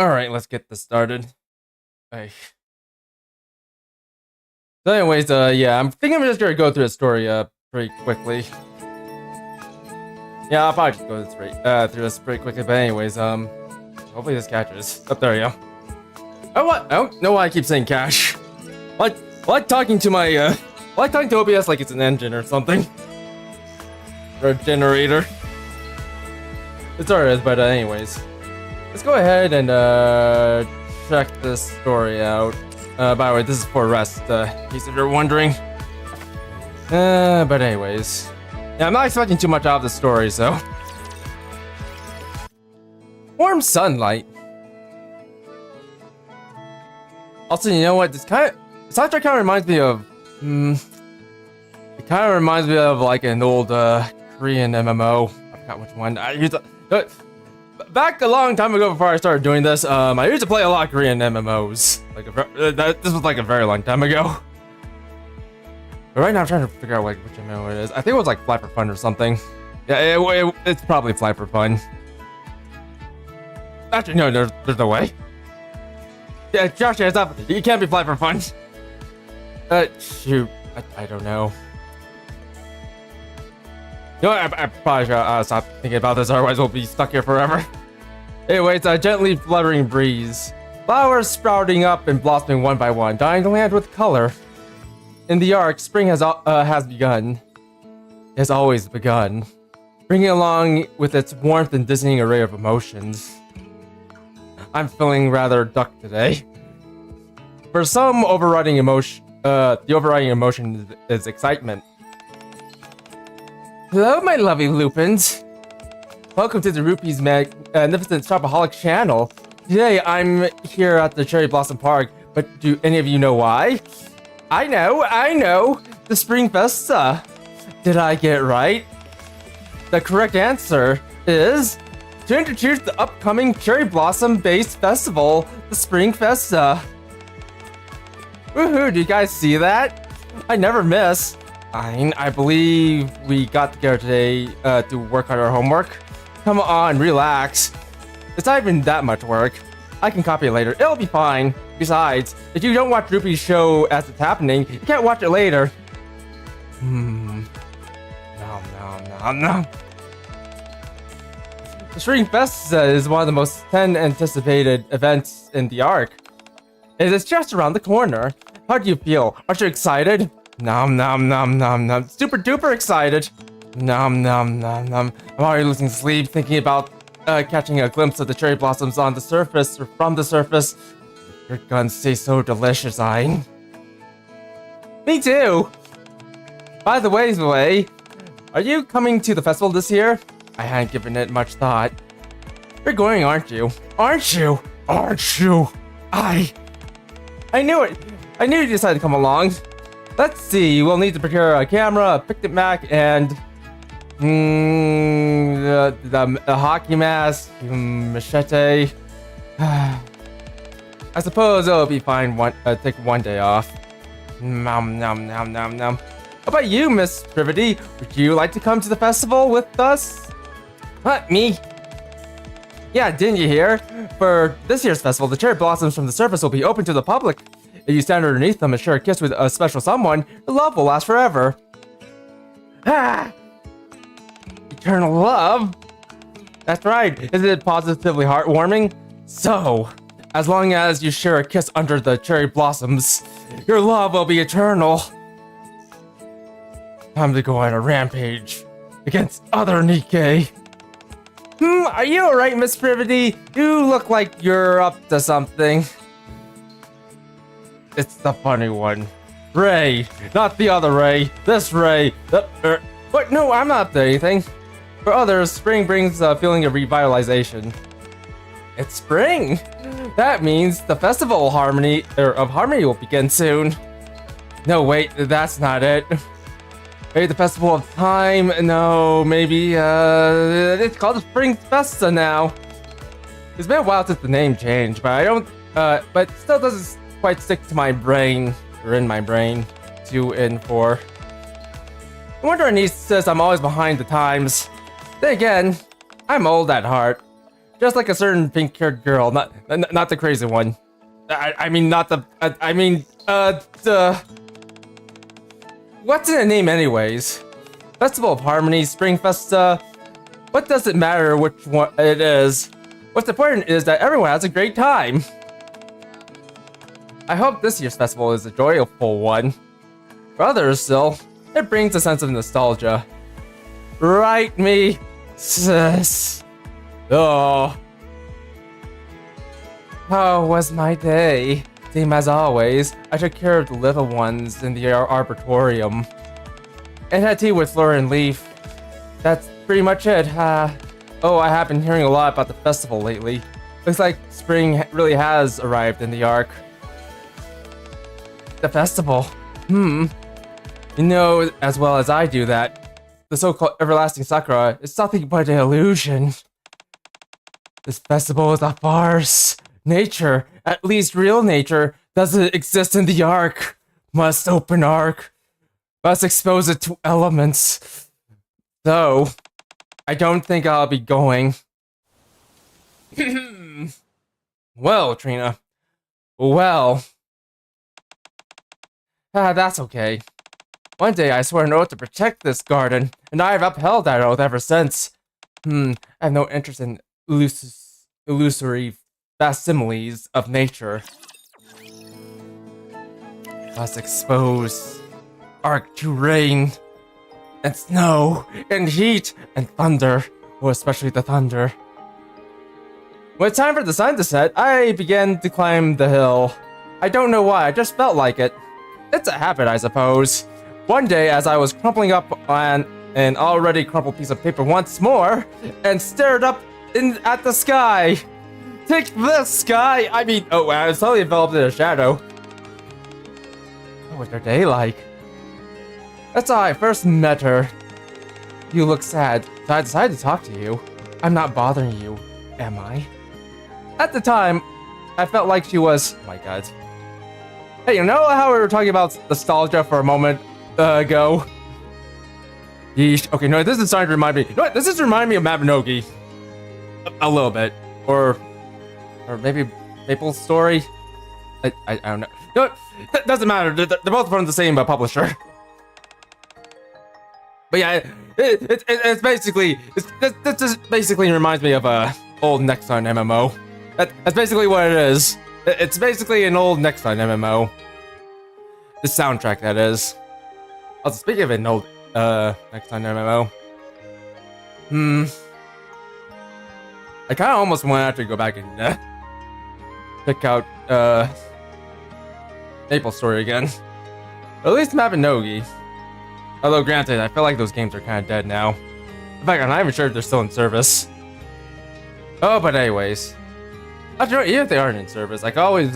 Alright, let's get this started. Hey. So anyways, yeah, I'm thinking I'm just gonna go through the story, pretty quickly. Yeah, I'll probably just go through this pretty quickly, but anyways, hopefully this catches. Oh, there we go. I don't know why I keep saying cache. I like talking to my, I like talking to OBS like it's an engine or something. Or a generator. It's alright, but anyways. Let's go ahead and, check this story out. By the way, this is for rest, in case if you're wondering. But anyways. Yeah, I'm not expecting too much out of the story, so. Warm sunlight. Also, you know what? This soundtrack kind of reminds me of, it kind of reminds me of like an old, Korean MMO. I forgot which one. I used to, back a long time ago before I started doing this, I used to play a lot of Korean MMOs. Like this was like a very long time ago. But right now I'm trying to figure out like which MMO it is. I think it was like Fly for Fun or something. Yeah, it's probably Fly for Fun. Actually, no, there's no way. Yeah, Josh, heads up. You can't be Fly for Fun. Shoot. I don't know. You know what, I probably should stop thinking about this, otherwise we'll be stuck here forever. Anyway, it's a gently fluttering breeze. Flowers sprouting up and blossoming one by one, dyeing the land with color. In the arc, spring has begun. It has always begun, bringing along with its warmth and dizzying array of emotions. I'm feeling rather duck today. For some overriding emotion, the overriding emotion is excitement. Hello, my lovely Lupins. Welcome to the Rupees Magnificent Shopaholic channel. Today, I'm here at the Cherry Blossom Park, but do any of you know why? I know! The Spring Festa! Did I get it right? The correct answer is to introduce the upcoming Cherry Blossom-based festival, the Spring Festa. Woohoo, do you guys see that? I never miss. I believe we got together today to work on our homework. Come on, relax. It's not even that much work. I can copy it later. It'll be fine. Besides, if you don't watch Rupee's show as it's happening, you can't watch it later. Nom. The Spring Festa is one of the most anticipated events in the arc. It is just around the corner. How do you feel? Aren't you excited? Nom. Super duper excited. Nom. I'm already losing sleep thinking about catching a glimpse of the cherry blossoms on the surface or from the surface. Your guns taste so delicious, Ayn. Me too. By the way, are you coming to the festival this year? I hadn't given it much thought. You're going, aren't you? Aren't you? I knew it. I knew you decided to come along. Let's see, we'll need to procure a camera, a picnic mat, and the hockey mask, machete. I suppose it'll be fine. Take one day off. Nom. How about you, Miss Privity? Would you like to come to the festival with us? What, me? Yeah, didn't you hear? For this year's festival, the cherry blossoms from the surface will be open to the public. If you stand underneath them and share a kiss with a special someone, your love will last forever. Ah! Eternal love? That's right. Isn't it positively heartwarming? So, as long as you share a kiss under the cherry blossoms, your love will be eternal. Time to go on a rampage against other Nikke. Are you alright, Miss Privity? You look like you're up to something. It's the funny one. Ray, not the other Ray. This Ray. What? No, I'm not up to anything. For others, spring brings a feeling of revitalization. It's spring. That means the festival of harmony will begin soon. No, wait, that's not it. Maybe the festival of time. No, maybe it's called the Spring Festa now. It's been a while since the name changed, but I don't. But still doesn't quite stick to my brain, or in my brain. 2 and 4. I wonder, niece says I'm always behind the times. Then again, I'm old at heart. Just like a certain pink-haired girl, not the crazy one. I mean, not the. The. What's in the name, anyways? Festival of Harmony, Spring Festa. What does it matter which one it is? What's important is that everyone has a great time. I hope this year's festival is a joyful one. For others, still, it brings a sense of nostalgia. Right, me, sis. Oh. How was my day? Same as always, I took care of the little ones in the arboretum. And had tea with Flora and Leaf. That's pretty much it. Oh, I have been hearing a lot about the festival lately. Looks like spring really has arrived in the Ark. The festival. You know as well as I do that the so-called everlasting Sakura is nothing but an illusion. This festival is a farce. Nature, at least real nature, doesn't exist in the Ark. Must open Ark. Must expose it to elements. Though, I don't think I'll be going. Well, Trina. Well. That's okay. One day I swore an oath to protect this garden, and I have upheld that oath ever since. I have no interest in illusory facsimiles of nature. Must expose Ark to rain, and snow, and heat, and thunder. Oh, especially the thunder. When it's time for the sun to set, I began to climb the hill. I don't know why, I just felt like it. It's a habit, I suppose. One day, as I was crumpling up on an already crumpled piece of paper once more, and stared up at the sky. Take this, sky! I mean, oh, I was totally enveloped in a shadow. What was her day like? That's how I first met her. You look sad, so I decided to talk to you. I'm not bothering you, am I? At the time, I felt like she was... Oh my god. Hey, you know how we were talking about nostalgia for a moment ago? Yeesh. Okay, no, this is starting to remind me... You know what? This is reminding me of Mabinogi. A little bit. Or maybe Maple's Story? I don't know. You know what? That doesn't matter. They're both from the same publisher. But yeah, it's basically... This just basically reminds me of a old Nexon MMO. That's basically what it is. It's basically an old Nexon MMO. The soundtrack, that is. Also, speaking of an old Nexon MMO. I kind of almost want to go back and pick out Maple Story again. At least Mabinogi. Although granted, I feel like those games are kind of dead now. In fact, I'm not even sure if they're still in service. Oh, but anyways. After even if they aren't in service, I can always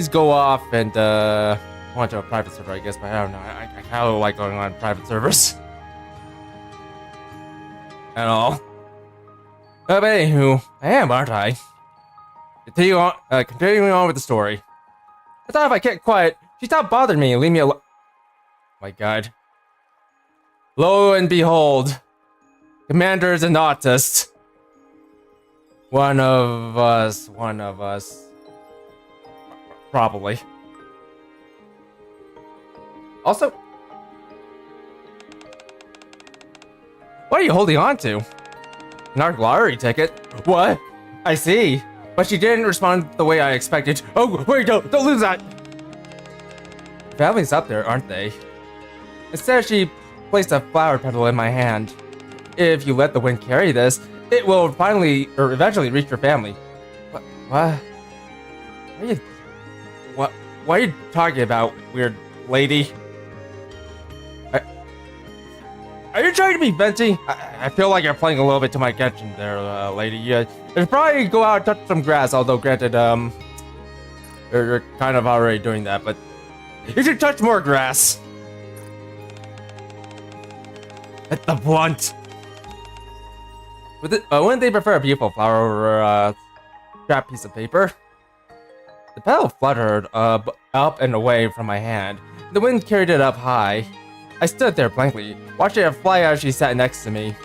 go off and go onto a private server, I guess, but I don't know. I kind of like going on private servers. At all. But anywho, I am, aren't I? Continuing on with the story. I thought if I kept quiet, she'd stop bothering me and leave me alone. My god. Lo and behold, Commander is an autist. One of us. Probably. Also, what are you holding on to? An Ark lottery ticket? What? I see. But she didn't respond the way I expected. Oh, wait, don't lose that! Family's up there, aren't they? Instead, she placed a flower petal in my hand. If you let the wind carry this, it will eventually reach your family. What? What are you talking about, weird lady? Are you trying to be venting? I feel like you're playing a little bit to my attention there, lady. You should probably go out and touch some grass, although granted, you're kind of already doing that, but you should touch more grass. At the blunt. Wouldn't they prefer a beautiful flower over a scrap piece of paper? The petal fluttered up and away from my hand. The wind carried it up high. I stood there blankly, watching it fly as she sat next to me.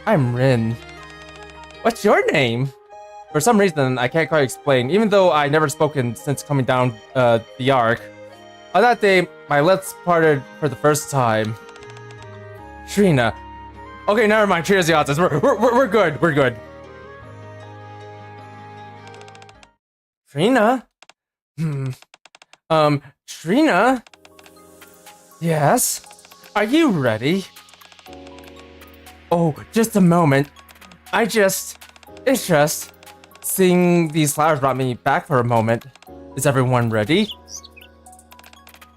I'm Rin. What's your name? For some reason, I can't quite explain, even though I never spoken since coming down the arc. On that day, my lips parted for the first time. Trina. Okay, never mind. Trina's the autism. We're good. We're good. Trina? Trina? Yes? Are you ready? Oh, just a moment. It's just... Seeing these flowers brought me back for a moment. Is everyone ready?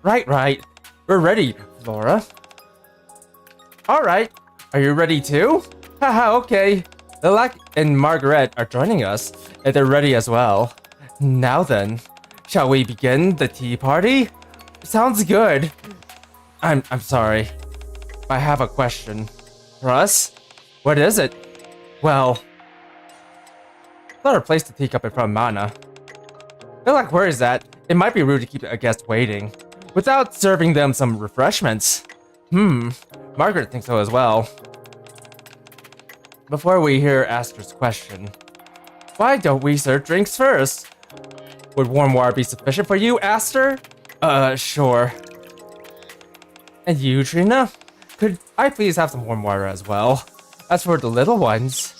Right. We're ready, Flora. Alright. Are you ready too? Haha, okay. Lilac and Margaret are joining us, and they're ready as well. Now then, shall we begin the tea party? Sounds good. I'm sorry. I have a question. For us? What is it? Well... Better place the teacup in front of Mana. Lilac worries that it might be rude to keep a guest waiting without serving them some refreshments. Margaret thinks so as well. Before we hear Aster's question, why don't we serve drinks first? Would warm water be sufficient for you, Aster? Sure. And you, Trina? Could I please have some warm water as well? As for the little ones...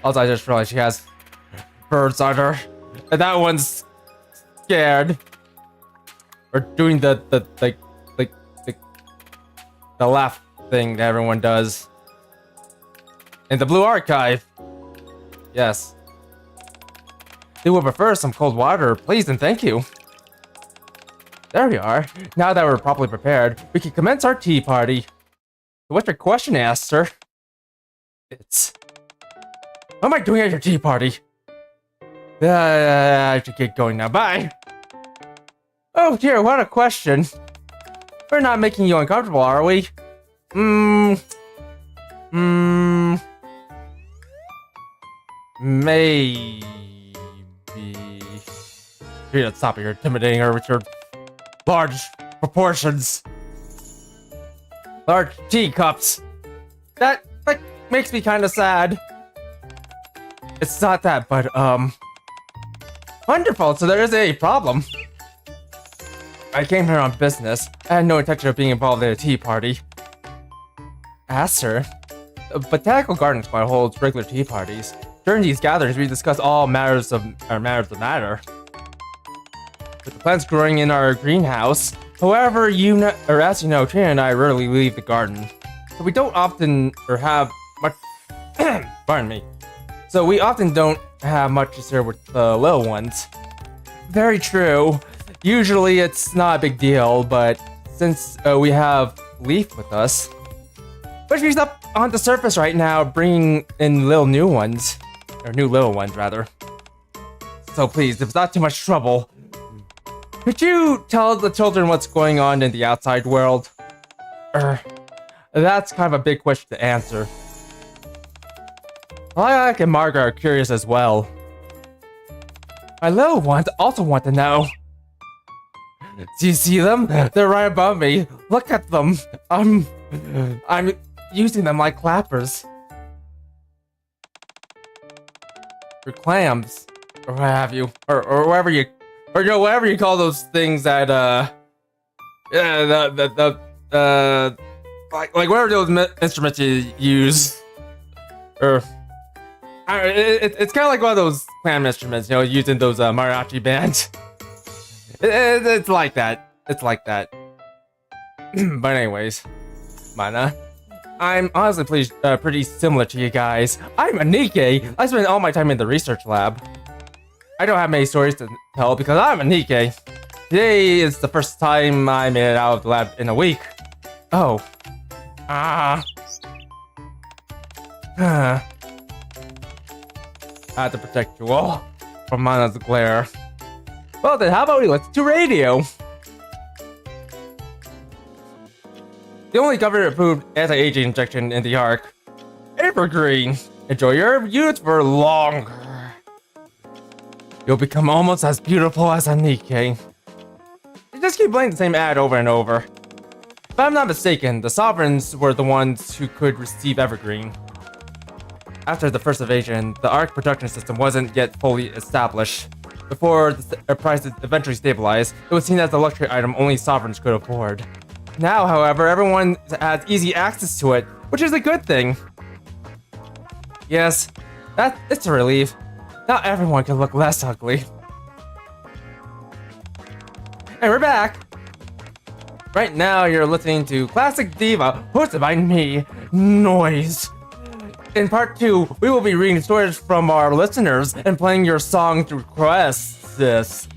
Also, I just realized she has birds on her, and that one's scared, or doing the laugh thing that everyone does in the Blue Archive. Yes, they would prefer some cold water, please and thank you. There we are. Now that we're properly prepared, we can commence our tea party. What's your question, Aster? It's... What am I doing at your tea party? I should get going now. Bye! Oh dear, what a question. We're not making you uncomfortable, are we? Maybe... Trina, stop it. You're intimidating her with your large proportions. Large teacups. That makes me kind of sad. It's not that, but, wonderful, so there is a problem. I came here on business. I had no intention of being involved in a tea party. Aster, the Botanical Garden Squad holds regular tea parties. During these gatherings, we discuss all matters of matter. With the plants growing in our greenhouse, however, as you know, Trina and I rarely leave the garden. So we don't often, or have much, pardon me. So we often don't have much to share with the little ones. Very true. Usually it's not a big deal, but since we have Leaf with us, but she's up on the surface right now, bringing in new little ones, rather. So please, if it's not too much trouble, could you tell the children what's going on in the outside world? That's kind of a big question to answer. Lilac and Margaret are curious as well. My little ones also want to know. Do you see them? They're right above me. Look at them. I'm using them like clappers. Or clams. Or what have you. Or whatever you... Or whatever you call those things that, like whatever those instruments you use. Or... it's kind of like one of those clam instruments, used in those mariachi bands. It's like that. It's like that. But anyways, Mana, I'm honestly pretty similar to you guys. I'm a Nikke. I spend all my time in the research lab. I don't have many stories to tell because I'm a Nikke. Today is the first time I made it out of the lab in a week. Oh. I had to protect you all from Mana's glare. Well then, how about we listen to radio? The only government-approved anti-aging injection in the arc. Evergreen. Enjoy your youth for longer. You'll become almost as beautiful as a Nikke. You just keep playing the same ad over and over. If I'm not mistaken, the Sovereigns were the ones who could receive Evergreen. After the first invasion, the Ark production system wasn't yet fully established. Before the prices eventually stabilized, it was seen as a luxury item only sovereigns could afford. Now, however, everyone has easy access to it, which is a good thing. Yes, it's a relief. Now everyone can look less ugly. And we're back! Right now, you're listening to Classic Diva, hosted by me, Noise. In part 2, we will be reading stories from our listeners and playing your song requests. Since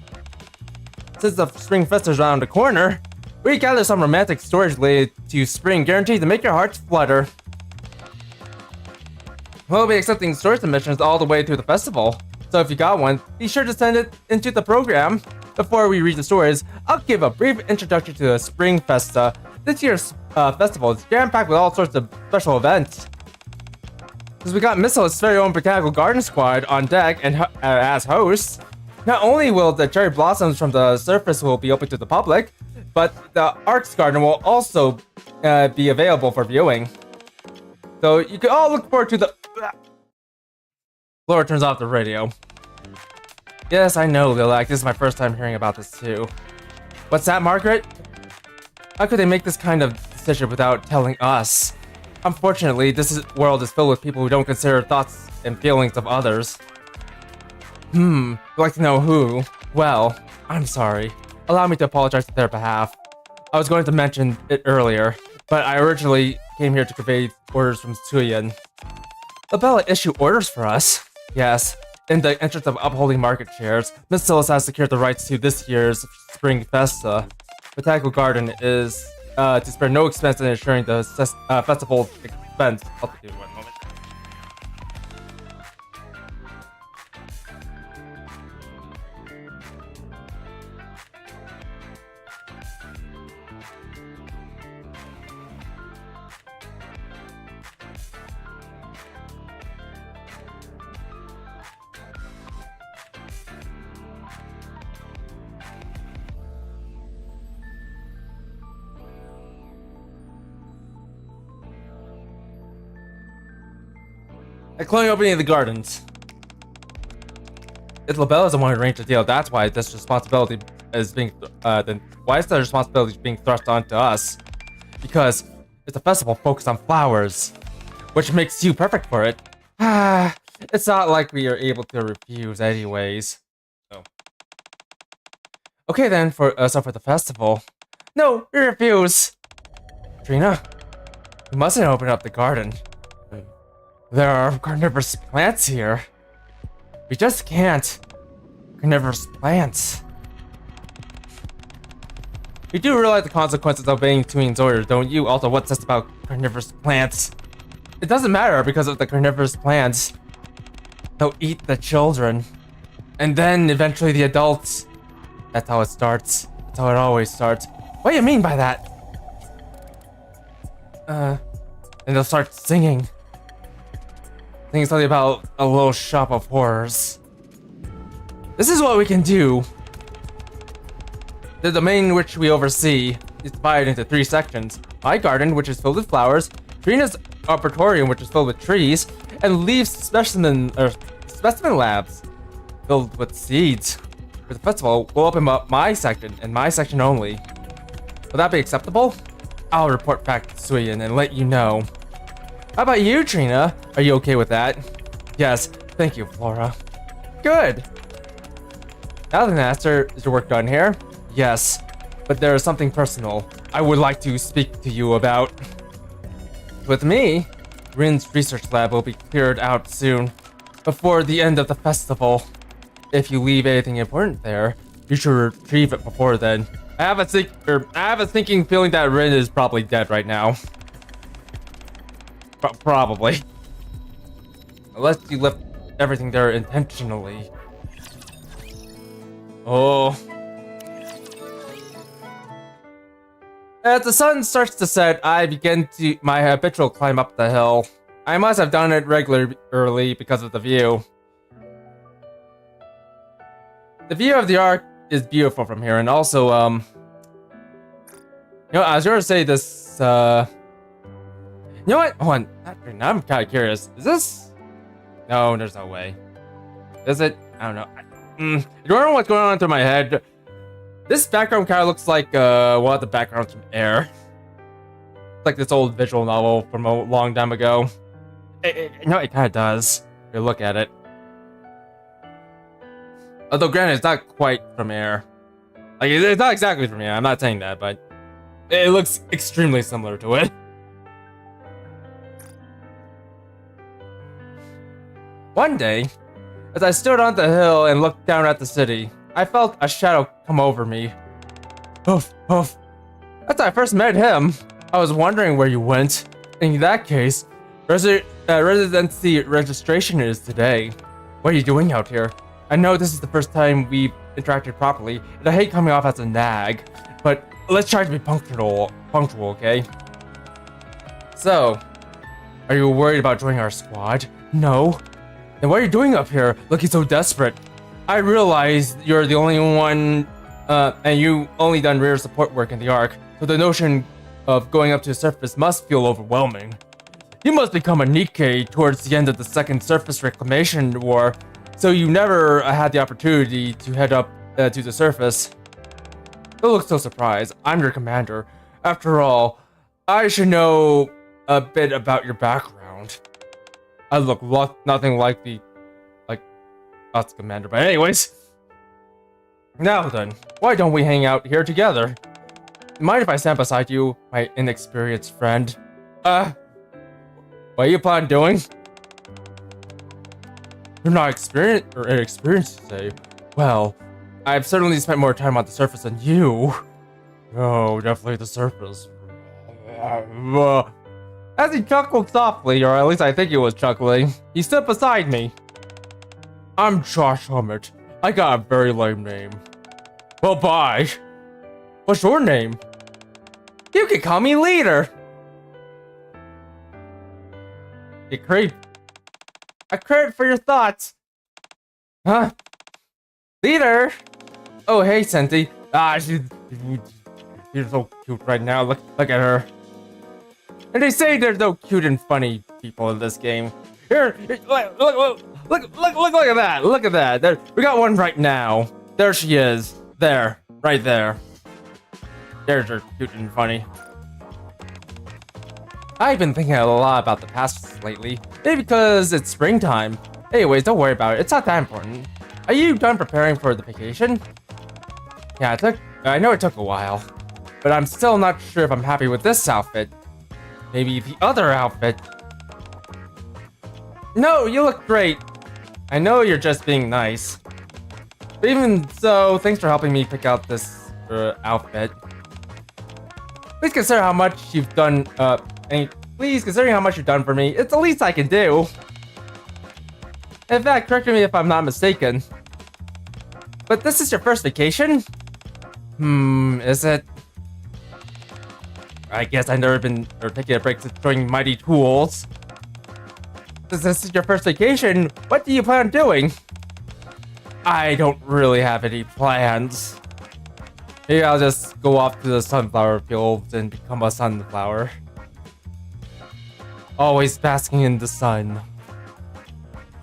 the Spring Festa is around the corner, we gather some romantic stories related to spring guaranteed to make your hearts flutter. We'll be accepting story submissions all the way through the festival, so if you got one, be sure to send it into the program. Before we read the stories, I'll give a brief introduction to the Spring Festa. This year's festival is jam-packed with all sorts of special events. Because we got Missle's very own Botanical Garden Squad on deck and as hosts. Not only will the cherry blossoms from the surface will be open to the public, but the Ark's Garden will also be available for viewing. So you can all look forward to the... Laura turns off the radio. Yes, I know, Lilac. This is my first time hearing about this too. What's that, Margaret? How could they make this kind of decision without telling us? Unfortunately, this world is filled with people who don't consider thoughts and feelings of others. You'd like to know who? Well, I'm sorry. Allow me to apologize on their behalf. I was going to mention it earlier, but I originally came here to convey orders from Suyin. Labella issued orders for us. Yes, in the interest of upholding market shares, Miss Silas has secured the rights to this year's Spring Festa. Botanical Garden is to spare no expense in ensuring the festival's expense. I'll do one moment. Including opening the gardens. If Labella's the one who arranged the deal, that's why this responsibility is being then why is the responsibility being thrust onto us? Because it's a festival focused on flowers, which makes you perfect for it. It's not like we are able to refuse anyways. Oh. Okay then, for the festival. No, we refuse. Trina, we mustn't open up the garden. There are carnivorous plants here. We just can't. Carnivorous plants. You do realize the consequences of obeying Tween's orders, don't you? Also, what's this about carnivorous plants? It doesn't matter because of the carnivorous plants. They'll eat the children. And then, eventually, the adults. That's how it starts. That's how it always starts. What do you mean by that? And they'll start singing. Singing something about a little shop of horrors. This is what we can do. The domain which we oversee is divided into 3 sections. My garden, which is filled with flowers, Trina's arboretum, which is filled with trees, and Leaf's specimen labs, filled with seeds. For the festival, we'll open up my section, and my section only. Will that be acceptable? I'll report back to Suyin and let you know. How about you, Trina? Are you okay with that? Yes, thank you, Flora. Good. Master, is your work done here? Yes, but there is something personal I would like to speak to you about. With me, Rin's research lab will be cleared out soon, before the end of the festival. If you leave anything important there, you should retrieve it before then. I have a thinking feeling that Rin is probably dead right now. Probably. Unless you left everything there intentionally. Oh. As the sun starts to set, I begin my habitual climb up the hill. I must have done it regularly because of the view. The view of the Ark is beautiful from here, and also, you know, I was going to say this, you know what? Hold on. I'm kind of curious. Is this No, there's no way. Is it? I don't know. You don't know what's going on through my head. This background kind of looks like one of the backgrounds from Air. It's like this old visual novel from a long time ago. No, it kind of does. You look at it. Although, granted, it's not quite from Air. Like, it's not exactly from Air. I'm not saying that, but it looks extremely similar to it. One day, as I stood on the hill and looked down at the city, I felt a shadow come over me. Oof, oof. After I first met him, I was wondering where you went. In that case, residency registration is today. What are you doing out here? I know this is the first time we've interacted properly, and I hate coming off as a nag, but let's try to be punctual, okay? So, are you worried about joining our squad? No. Then what are you doing up here, looking so desperate? I realize you're the only one, and you only done rear support work in the Ark, so the notion of going up to the surface must feel overwhelming. You must become a Nikke towards the end of the second surface reclamation war, so you never had the opportunity to head up to the surface. Don't look so surprised. I'm your commander. After all, I should know a bit about your background. I look nothing like us commander, but anyways. Now then, why don't we hang out here together? Mind if I stand beside you, my inexperienced friend? What are you plan on doing? You're not experienced or inexperienced today. Well, I've certainly spent more time on the surface than you. Oh, definitely the surface. As he chuckled softly, or at least I think he was chuckling, he stood beside me. I'm Josh Hummett. I got a very lame name. Well, bye. What's your name? You can call me Leader. You creep. A credit for your thoughts. Huh? Leader? Oh, hey, Senti. She's so cute right now. Look at her. And they say there's no cute and funny people in this game. Here, look at that. Look at that. There, we got one right now. There she is. There, right there. There's her cute and funny. I've been thinking a lot about the past lately. Maybe because it's springtime. Anyways, don't worry about it. It's not that important. Are you done preparing for the vacation? Yeah, I know it took a while, but I'm still not sure if I'm happy with this outfit. Maybe the other outfit. No, you look great. I know you're just being nice. But even so, thanks for helping me pick out this outfit. Please consider how much you've done, please, considering how much you've done for me, it's the least I can do. In fact, correct me if I'm not mistaken. But this is your first vacation? Is it? I guess I've never been taking a break since joining Mighty Tools. Since this is your first vacation, what do you plan on doing? I don't really have any plans. Maybe I'll just go off to the sunflower fields and become a sunflower. Always basking in the sun.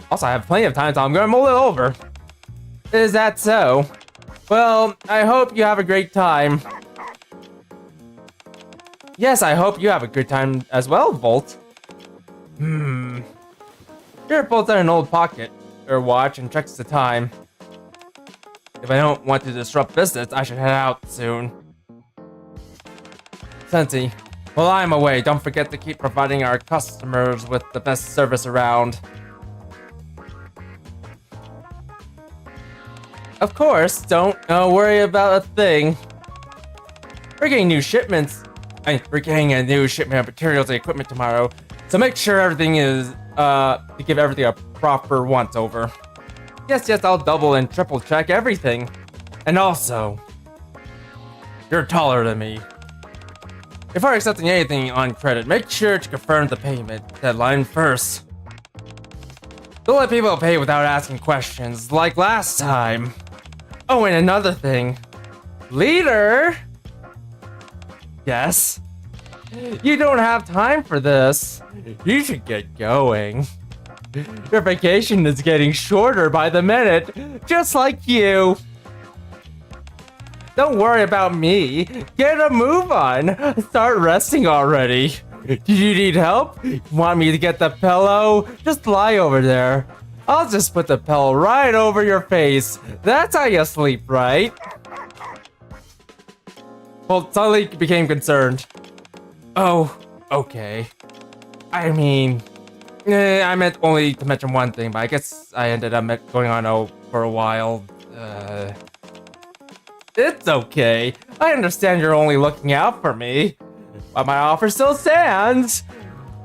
Also, I have plenty of time, so I'm gonna mull it over. Is that so? Well, I hope you have a great time. Yes, I hope you have a good time as well, Volt. Here, pulls out an old pocket or watch and checks the time. If I don't want to disrupt business, I should head out soon. Senti, while I'm away, don't forget to keep providing our customers with the best service around. Of course, don't worry about a thing. We're getting new shipments. We're getting a new shipment of materials and equipment tomorrow, so make sure everything is, to give everything a proper once-over. Yes, I'll double and triple check everything. And also, you're taller than me. Before accepting anything on credit, make sure to confirm the payment deadline first. Don't let people pay without asking questions, like last time. Oh, and another thing. Leader! Yes? You don't have time for this. You should get going. Your vacation is getting shorter by the minute, just like you. Don't worry about me. Get a move on. Start resting already. Do you need help? Want me to get the pillow? Just lie over there. I'll just put the pillow right over your face. That's how you sleep, right? Well, suddenly became concerned. Oh, okay. I mean, I meant only to mention one thing, but I guess I ended up going on for a while. It's okay. I understand you're only looking out for me, but my offer still stands.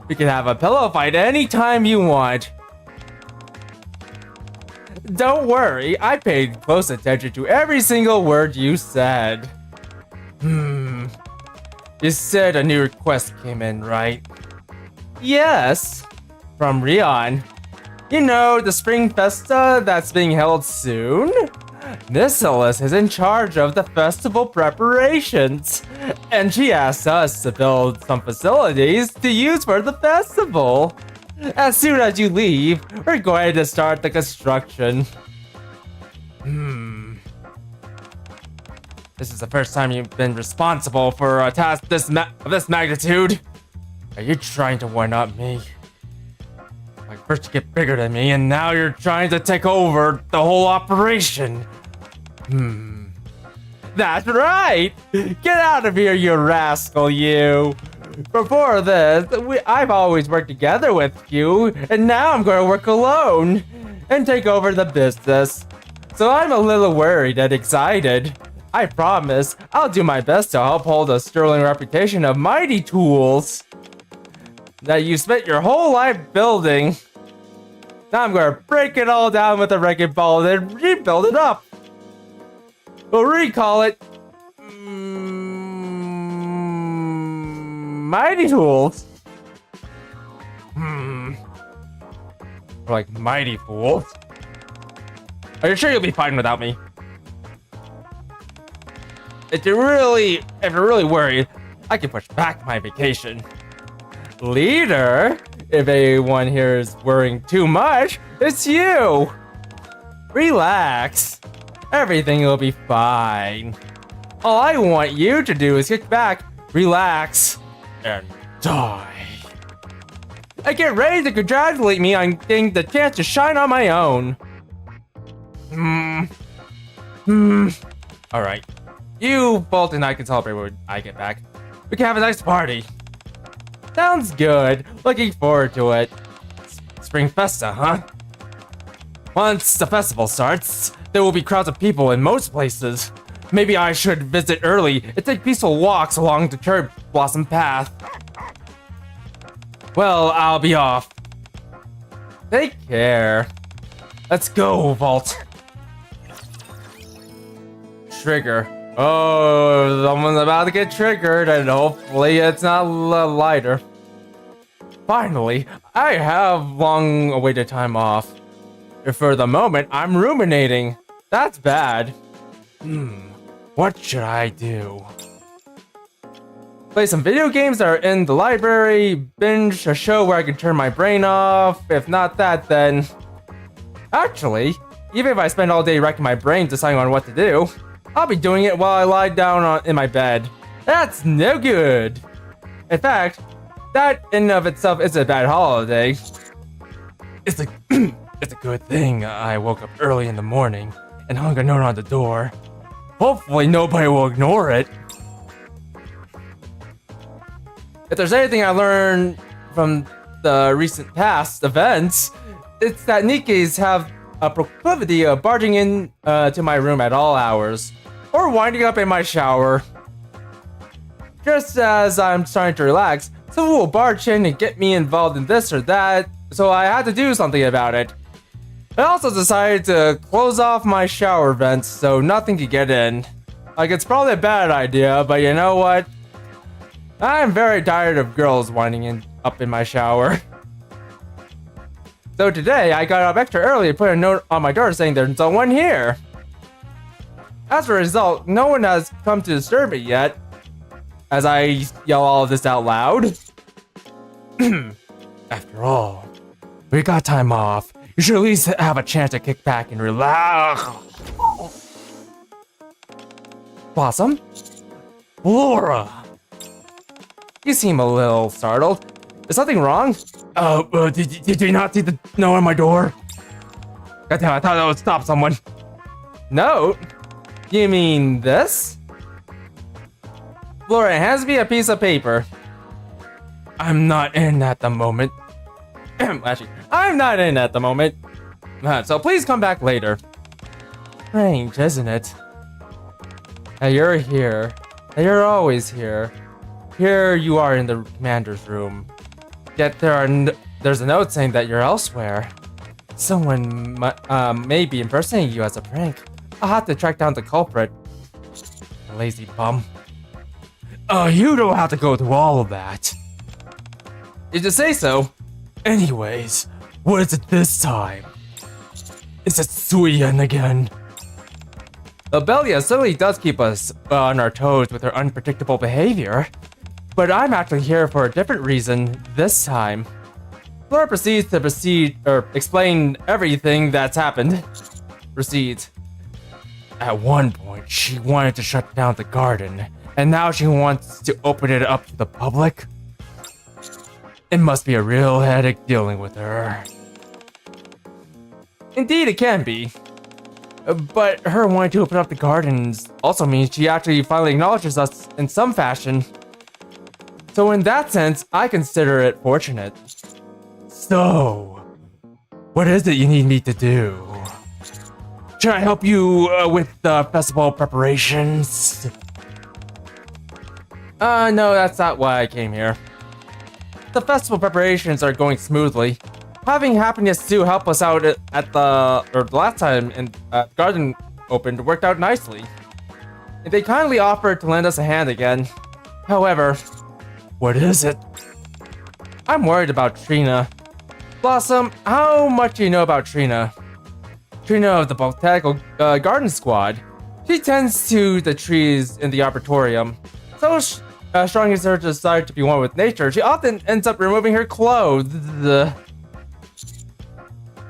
We can have a pillow fight anytime you want. Don't worry, I paid close attention to every single word you said. You said a new request came in, right? Yes, from Rion. You know, the Spring Festa that's being held soon? Nissilis is in charge of the festival preparations, and she asked us to build some facilities to use for the festival. As soon as you leave, we're going to start the construction. This is the first time you've been responsible for a task of this magnitude. Are you trying to one-up me? Like, first you get bigger than me, and now you're trying to take over the whole operation. That's right! Get out of here, you rascal, you! Before this, I've always worked together with you, and now I'm going to work alone and take over the business. So I'm a little worried and excited. I promise I'll do my best to uphold the sterling reputation of Mighty Tools that you spent your whole life building. Now I'm going to break it all down with a wrecking ball and then rebuild it up. We'll recall it Mighty Tools. Or like Mighty Fools. Are you sure you'll be fine without me? If you're really worried, I can push back my vacation. Leader, if anyone here is worrying too much, it's you. Relax. Everything will be fine. All I want you to do is kick back, relax, and die. I get ready to congratulate me on getting the chance to shine on my own. Alright. You, Bolt, and I can celebrate when I get back. We can have a nice party. Sounds good. Looking forward to it. Spring Festa, huh? Once the festival starts, there will be crowds of people in most places. Maybe I should visit early and take peaceful walks along the cherry blossom path. Well, I'll be off. Take care. Let's go, Vault. Trigger. Oh, someone's about to get triggered, and hopefully it's not lighter. Finally, I have long-awaited time off. For the moment, I'm ruminating. That's bad. What should I do? Play some video games that are in the library, binge a show where I can turn my brain off. If not that, then... Actually, even if I spend all day racking my brain deciding on what to do, I'll be doing it while I lie down in my bed. That's no good. In fact, that in and of itself is a bad holiday. It's a good thing I woke up early in the morning and hung a note on the door. Hopefully nobody will ignore it. If there's anything I learned from the recent past events, it's that Nikkes have a proclivity of barging in to my room at all hours, or winding up in my shower. Just as I'm starting to relax, someone will barge in and get me involved in this or that, so I had to do something about it. I also decided to close off my shower vents so nothing could get in. Like, it's probably a bad idea, but you know what? I'm very tired of girls winding up in my shower. So today, I got up extra early and put a note on my door saying there's no one here. As a result, no one has come to disturb me yet, as I yell all of this out loud. After all, We got time off. You should at least have a chance to kick back and relax. Blossom? Laura! You seem a little startled. Is something wrong? Did you not see the note on my door? Goddamn, I thought that would stop someone. Note? You mean this? Laura hands me a piece of paper. I'm not in at the moment. Actually, I'm not in at the moment. So please come back later. Strange, isn't it? Now you're here. And you're always here. Here you are in the commander's room. Yet there's a note saying that you're elsewhere. Someone may be impersonating you as a prank. I'll have to track down the culprit. Lazy bum. You don't have to go through all of that. You just say so. Anyways, what is it this time? Is it Suyen again? Belia certainly does keep us on our toes with her unpredictable behavior. But I'm actually here for a different reason this time. Flora proceeds to explain everything that's happened. Proceeds. At one point, she wanted to shut down the garden, and now she wants to open it up to the public? It must be a real headache dealing with her. Indeed, it can be. But her wanting to open up the gardens also means she actually finally acknowledges us in some fashion. So in that sense, I consider it fortunate. So, what is it you need me to do? Should I help you with the festival preparations? No, that's not why I came here. The festival preparations are going smoothly. Having Happiness 2 help us out at the last time in Garden opened worked out nicely. They kindly offered to lend us a hand again. However, what is it? I'm worried about Trina. Blossom, how much do you know about Trina? Trina of the Botanical Garden Squad. She tends to the trees in the Arboretum. So strong is her desire to be one with nature, she often ends up removing her clothes.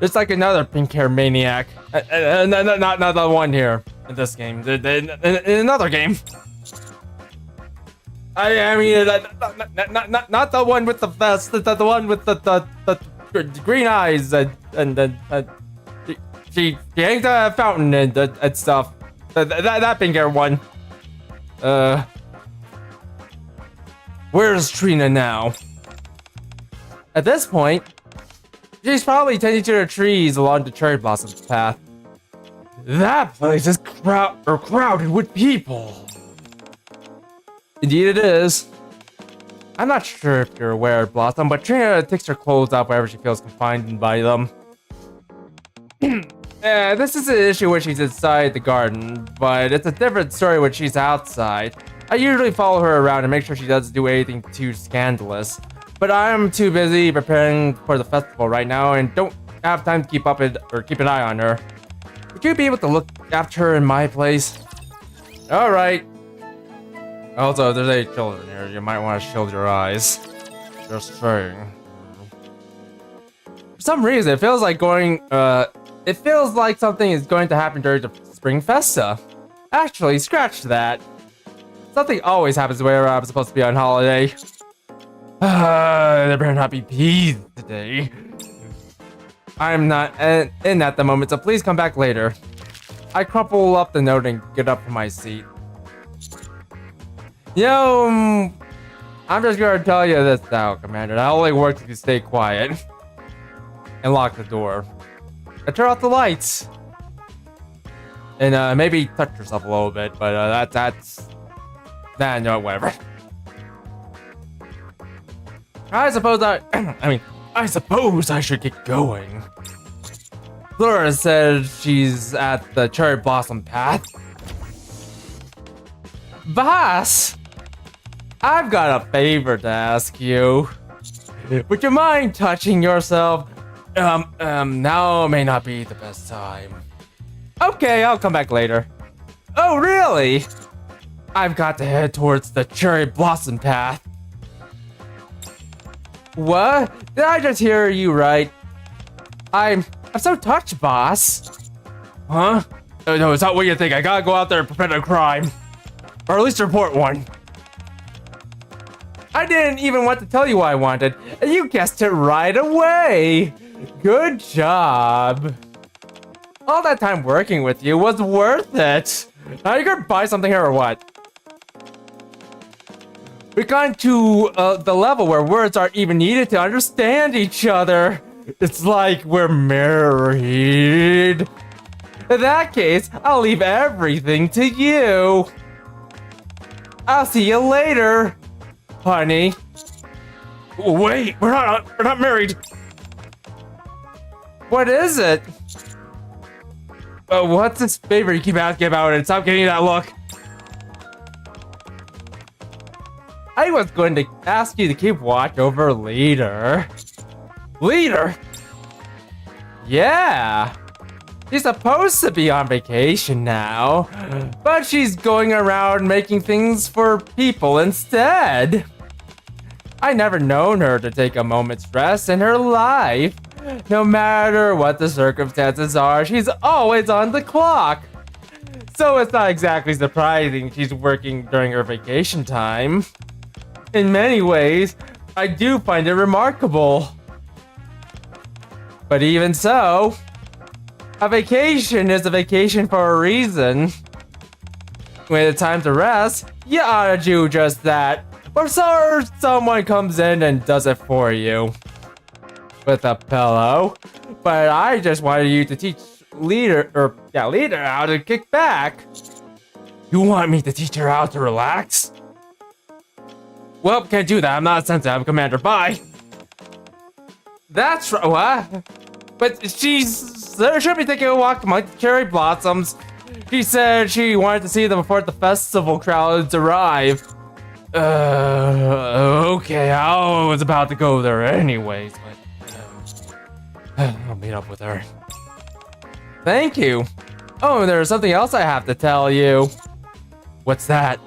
It's like another pink hair maniac. Not the one here in this game. In another game. I mean, not the one with the vest. The one with the green eyes and she hangs a fountain and stuff. That pink hair one. Where's Trina now? At this point, she's probably tending to the trees along the cherry blossom path. That place is crowded with people. Indeed it is. I'm not sure if you're aware, Blossom, but Trina takes her clothes off wherever she feels confined by them. This is an issue when she's inside the garden, but it's a different story when she's outside. I usually follow her around and make sure she doesn't do anything too scandalous. But I'm too busy preparing for the festival right now and don't have time to keep an eye on her. Would you be able to look after her in my place? Alright. Also, if there's any children here, you might want to shield your eyes. Just saying. For some reason, it feels like something is going to happen during the Spring Festa. Actually, scratch that. Something always happens where I'm supposed to be on holiday. There better not be peas today. I'm not in at the moment, so please come back later. I crumple up the note and get up from my seat. Yo, I'm just gonna tell you this now, Commander. That only works if you stay quiet. And lock the door. And turn off the lights. And maybe touch yourself a little bit, but no, whatever. I suppose I suppose I should get going. Flora said she's at the cherry blossom path. Boss, I've got a favor to ask you. Would you mind touching yourself? Now may not be the best time. Okay, I'll come back later. Oh, really? I've got to head towards the cherry blossom path. What? Did I just hear you right? I'm so touched, boss. Huh? No, it's not what you think. I gotta go out there and prevent a crime. Or at least report one. I didn't even want to tell you what I wanted, and you guessed it right away. Good job. All that time working with you was worth it. Now you gonna buy something here or what? We've gone to the level where words aren't even needed to understand each other. It's like we're married. In that case, I'll leave everything to you. I'll see you later, honey. Wait, we're not married. What is it? What's this favor you keep asking about it? Stop giving me that look. I was going to ask you to keep watch over Leader. Leader? Yeah. She's supposed to be on vacation now, but she's going around making things for people instead. I never known her to take a moment's rest in her life. No matter what the circumstances are, she's always on the clock. So it's not exactly surprising she's working during her vacation time. In many ways, I do find it remarkable. But even so, a vacation is a vacation for a reason. When it's time to rest, you ought to do just that. Or someone comes in and does it for you. With a pillow. But I just wanted you to teach Leader how to kick back. You want me to teach her how to relax? Well, can't do that. I'm not sensitive. I'm Commander. Bye. That's right. What? But she should be taking a walk among the cherry blossoms. She said she wanted to see them before the festival crowds arrive. Okay, I was about to go there anyways, but I'll meet up with her. Thank you. Oh, there's something else I have to tell you. What's that?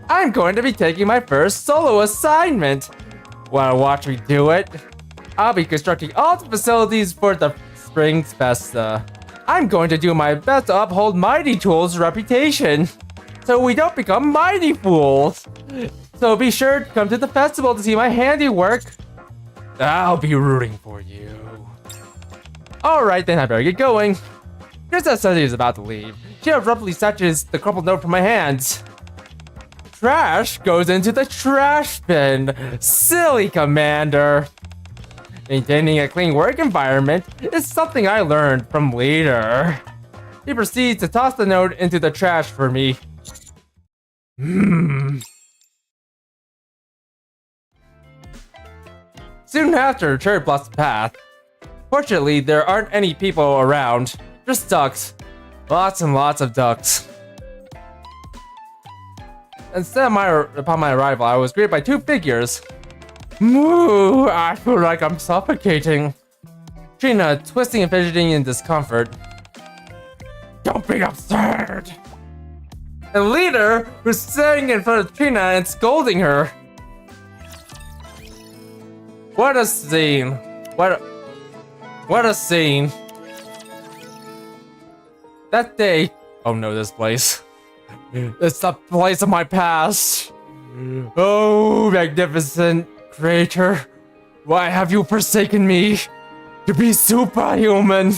I'm going to be taking my first solo assignment. Wanna watch me do it? I'll be constructing all the facilities for the Spring Festa. I'm going to do my best to uphold Mighty Tool's reputation, so we don't become mighty fools. So be sure to come to the festival to see my handiwork. I'll be rooting for you. Alright then, I better get going. Just as Sunny is about to leave, she abruptly snatches the crumpled note from my hands. Trash goes into the trash bin. Silly Commander. Maintaining a clean work environment is something I learned from Leader. He proceeds to toss the note into the trash for me. Soon after, Cherry Blossom Path. Fortunately, there aren't any people around. Just ducks. Lots and lots of ducks. Upon my arrival, I was greeted by two figures. Moo! I feel like I'm suffocating. Trina, twisting and fidgeting in discomfort. Don't be absurd! And Leader, who's standing in front of Trina and scolding her. What a scene. What a scene. That day... Oh no, this place. It's the place of my past. Oh, magnificent creator. Why have you forsaken me? To be superhuman.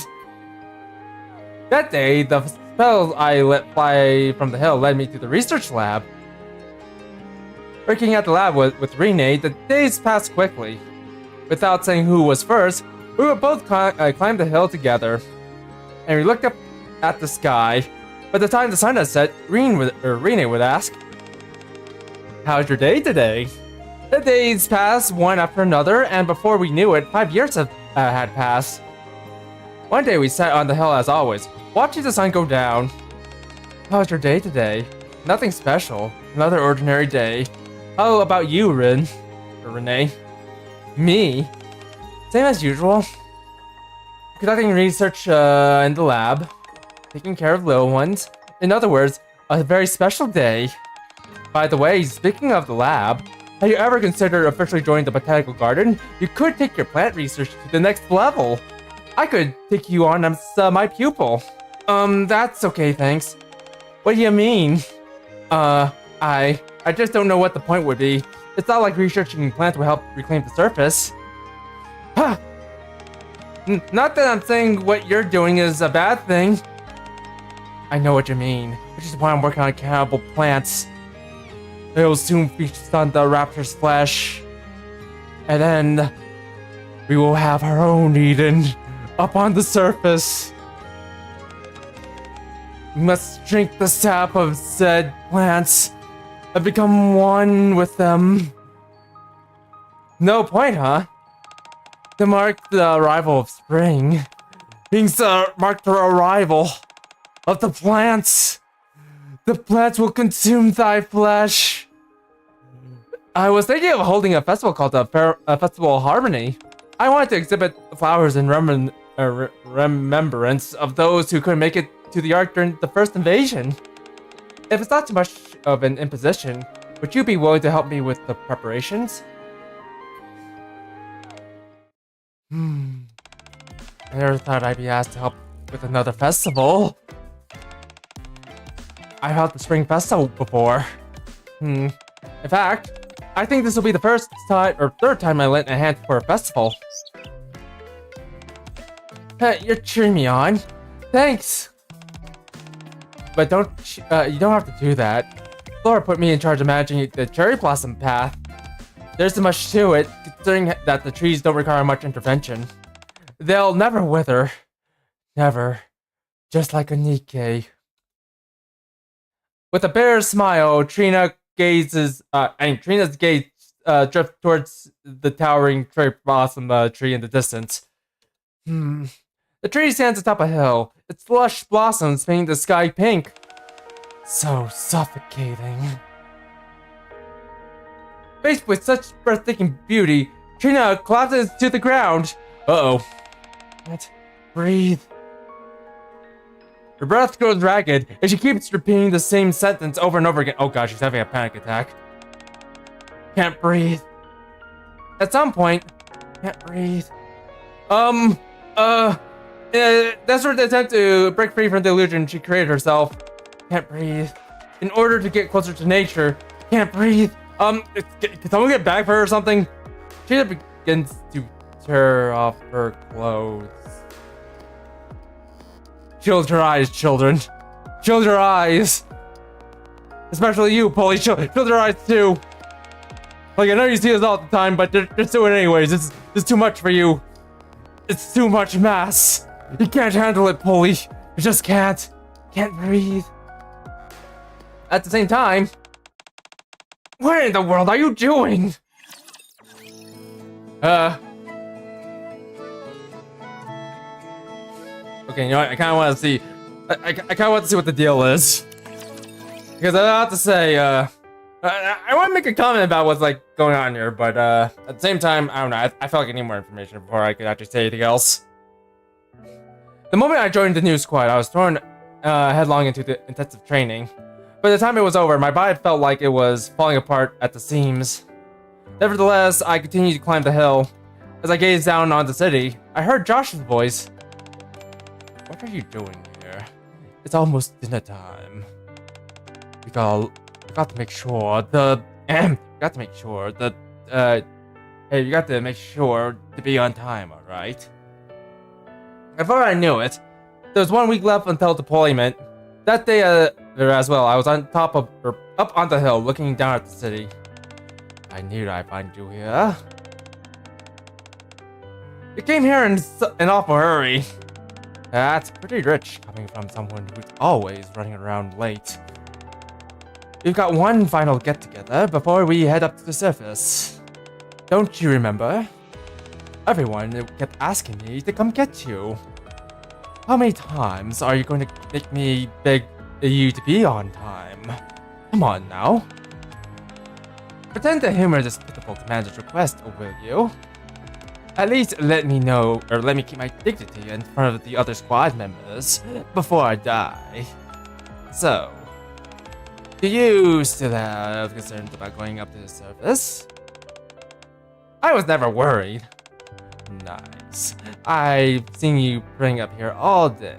That day, the spell I let fly from the hill led me to the research lab. Working at the lab with Rene, the days passed quickly. Without saying who was first, we would both climb the hill together. And we looked up at the sky. By the time the sun had set, Rene would ask, "How's your day today?" The days passed one after another, and before we knew it, 5 years had passed. One day we sat on the hill as always, watching the sun go down. "How's your day today?" "Nothing special. Another ordinary day." "How about you, Rene?" "Me? Same as usual. Conducting research in the lab. Taking care of little ones. In other words, a very special day. By the way, speaking of the lab, have you ever considered officially joining the botanical garden? You could take your plant research to the next level." I could take you on as my pupil. That's okay, thanks. What do you mean? I just don't know what the point would be. It's not like researching plants will help reclaim the surface. Huh. Not that I'm saying what you're doing is a bad thing. I know what you mean, which is why I'm working on cannibal plants. They'll soon feast on the raptor's flesh. And then we will have our own Eden up on the surface. We must drink the sap of said plants and become one with them. No point, huh? To mark the arrival of spring means to mark the arrival of the plants. The plants will consume thy flesh. I was thinking of holding a festival called a Festival of Harmony. I wanted to exhibit flowers in remembrance of those who couldn't make it to the Ark during the first invasion. If it's not too much of an imposition, would you be willing to help me with the preparations? I never thought I'd be asked to help with another festival. I held the Spring Festival before. In fact, I think this will be the first time or third time I lent a hand for a festival. Hey, you're cheering me on. Thanks. But you don't have to do that. Flora put me in charge of managing the cherry blossom path. There isn't much to it, considering that the trees don't require much intervention. They'll never wither. Never. Just like a Nikke. With a bitter smile, Trina's gaze drift towards the towering cherry blossom tree in the distance. The tree stands atop a hill, its lush blossoms painting the sky pink. So suffocating. Faced with such breathtaking beauty, Trina collapses to the ground. Uh-oh. Can't breathe. Her breath goes ragged, and she keeps repeating the same sentence over and over again. Oh gosh, she's having a panic attack. Can't breathe. At some point, can't breathe. Desperate attempt to break free from the illusion she created herself. Can't breathe. In order to get closer to nature, can't breathe. Can someone get back for her or something? She begins to tear off her clothes. Shield your eyes, children. Shield your eyes. Especially you, Polly. Shield your eyes too. Like, I know you see this all the time, but just do it anyways. It's too much for you. It's too much mass. You can't handle it, Polly. You just can't. Can't breathe. At the same time, what in the world are you doing? Okay, you know what? I kind of want to see. I kind of want to see what the deal is, because I have to say, I want to make a comment about what's like going on here, but at the same time, I don't know. I felt like I need more information before I could actually say anything else. The moment I joined the new squad, I was thrown headlong into the intensive training. By the time it was over, my body felt like it was falling apart at the seams. Nevertheless, I continued to climb the hill. As I gazed down on the city, I heard Josh's voice. What are you doing here? It's almost dinner time. We got to make sure hey, you got to make sure to be on time, alright? Before I knew it, there was 1 week left until deployment. That day as well, I was up on the hill looking down at the city. I knew I'd find you here. You came here in an awful hurry. That's pretty rich coming from someone who's always running around late. We've got one final get-together before we head up to the surface. Don't you remember? Everyone kept asking me to come get you. How many times are you going to make me beg you to be on time? Come on now. Pretend to humor this pitiful commander's request, will you? At least let me know, or let me keep my dignity in front of the other squad members before I die. So, do you still have concerns about going up to the surface? I was never worried. Nice. this. I've seen you praying up here all day.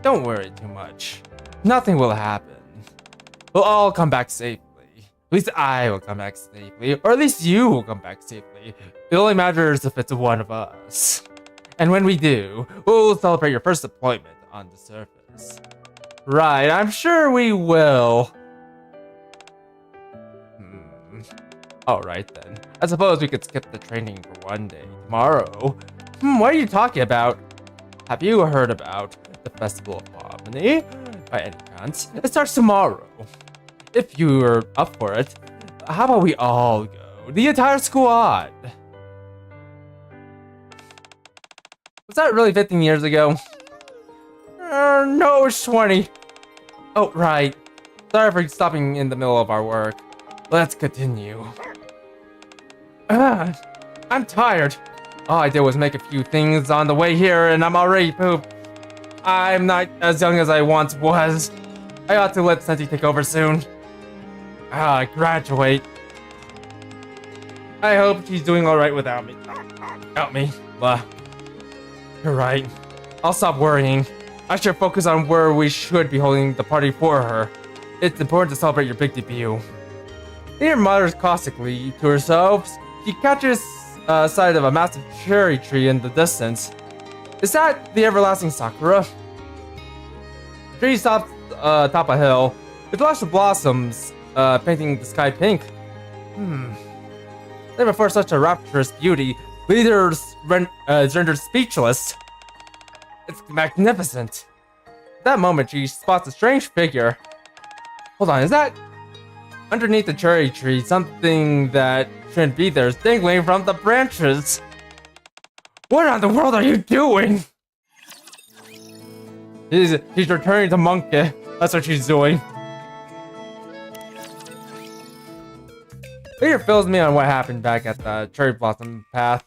Don't worry too much. Nothing will happen. We'll all come back safely. At least I will come back safely. Or at least you will come back safely. It only matters if it's one of us. And when we do, we'll celebrate your first deployment on the surface. Right, I'm sure we will. Alright then. I suppose we could skip the training for one day. Tomorrow? What are you talking about? Have you heard about the Festival of Harmony? By any chance? It starts tomorrow. If you're up for it, how about we all go? The entire squad! Was that really 15 years ago? No, it was 20. Oh, right. Sorry for stopping in the middle of our work. Let's continue. I'm tired. All I did was make a few things on the way here and I'm already pooped. I'm not as young as I once was. I ought to let Senti take over soon. Graduate. I hope she's doing alright without me. Without me. Blah. You're right. I'll stop worrying. I should focus on where we should be holding the party for her. It's important to celebrate your big debut. Leader mutters caustically to herself. She catches sight of a massive cherry tree in the distance. Is that the everlasting Sakura? The tree stops atop a hill, with lots of blossoms painting the sky pink. Never before such a rapturous beauty, leaders rendered speechless. It's magnificent. At that moment, she spots a strange figure. Hold on, is that underneath the cherry tree? Something that shouldn't be there is dangling from the branches. What in the world are you doing? She's returning to Nikke. That's what she's doing. Peter fills me on what happened back at the cherry blossom path.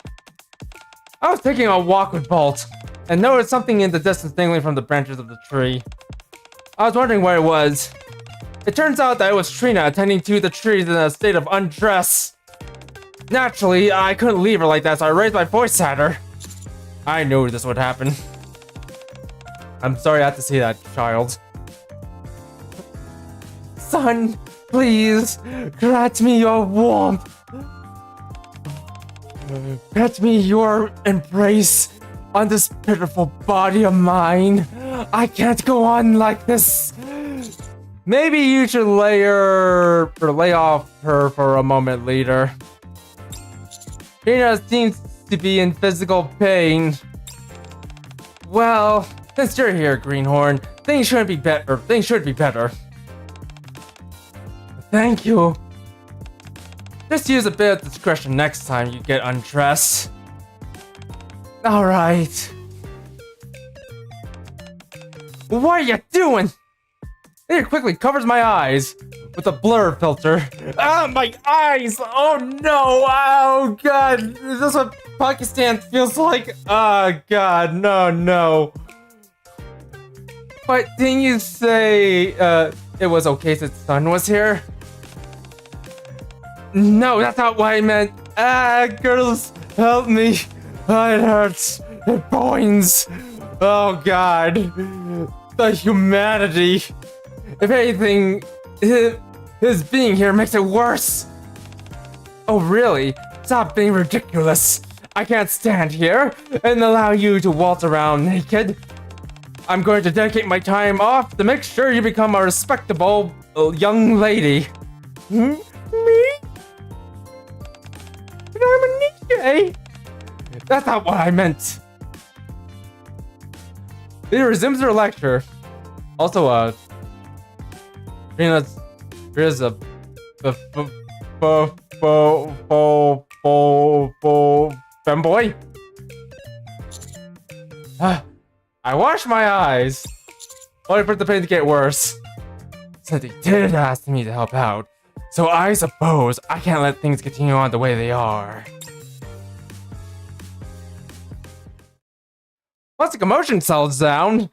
I was taking a walk with Bolt and noticed something in the distance dangling from the branches of the tree. I was wondering what it was. It turns out that it was Trina attending to the trees in a state of undress. Naturally, I couldn't leave her like that, so I raised my voice at her. I knew this would happen. I'm sorry I had to see that, child. Son, please, grant me your warmth. Grant me your embrace on this pitiful body of mine. I can't go on like this. Maybe you should lay off her for a moment, leader. Trina seems to be in physical pain. Well, since you're here, Greenhorn, things should be better. Thank you. Just use a bit of discretion next time you get undressed. Alright. What are you doing? It quickly covers my eyes with a blur filter. Ah, my eyes! Oh no! Oh god! Is this what Pakistan feels like? Oh god, no. But didn't you say it was okay since Sun was here? No, that's not what I meant. Girls, help me. It hurts. It boings. Oh god. The humanity. If anything, his being here makes it worse. Oh really? Stop being ridiculous. I can't stand here and allow you to waltz around naked. I'm going to dedicate my time off to make sure you become a respectable young lady. Me? But I'm a Nikke. That's not what I meant. It resumes her lecture. Also, there's a femboy. I washed my eyes. Only for the pain to get worse. Since he did ask me to help out, so I suppose I can't let things continue on the way they are. Once the commotion settles down,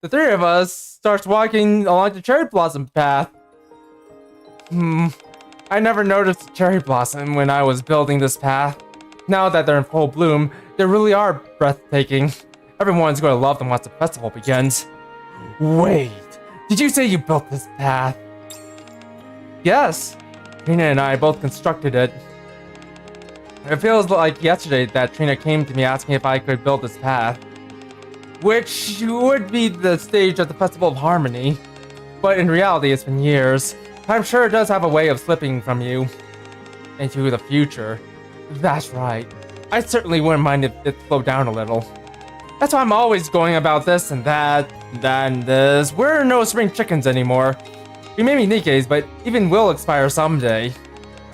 the three of us starts walking along the cherry blossom path. I never noticed the cherry blossom when I was building this path. Now that they're in full bloom, they really are breathtaking. Everyone's going to love them once the festival begins. Wait, did you say you built this path? Yes, Trina and I both constructed it. It feels like yesterday that Trina came to me asking if I could build this path, which would be the stage of the Festival of Harmony. But in reality, it's been years. I'm sure it does have a way of slipping from you into the future. That's right. I certainly wouldn't mind if it slowed down a little. That's why I'm always going about this and that and this. We're no spring chickens anymore. We may be Nikke's, but even will expire someday.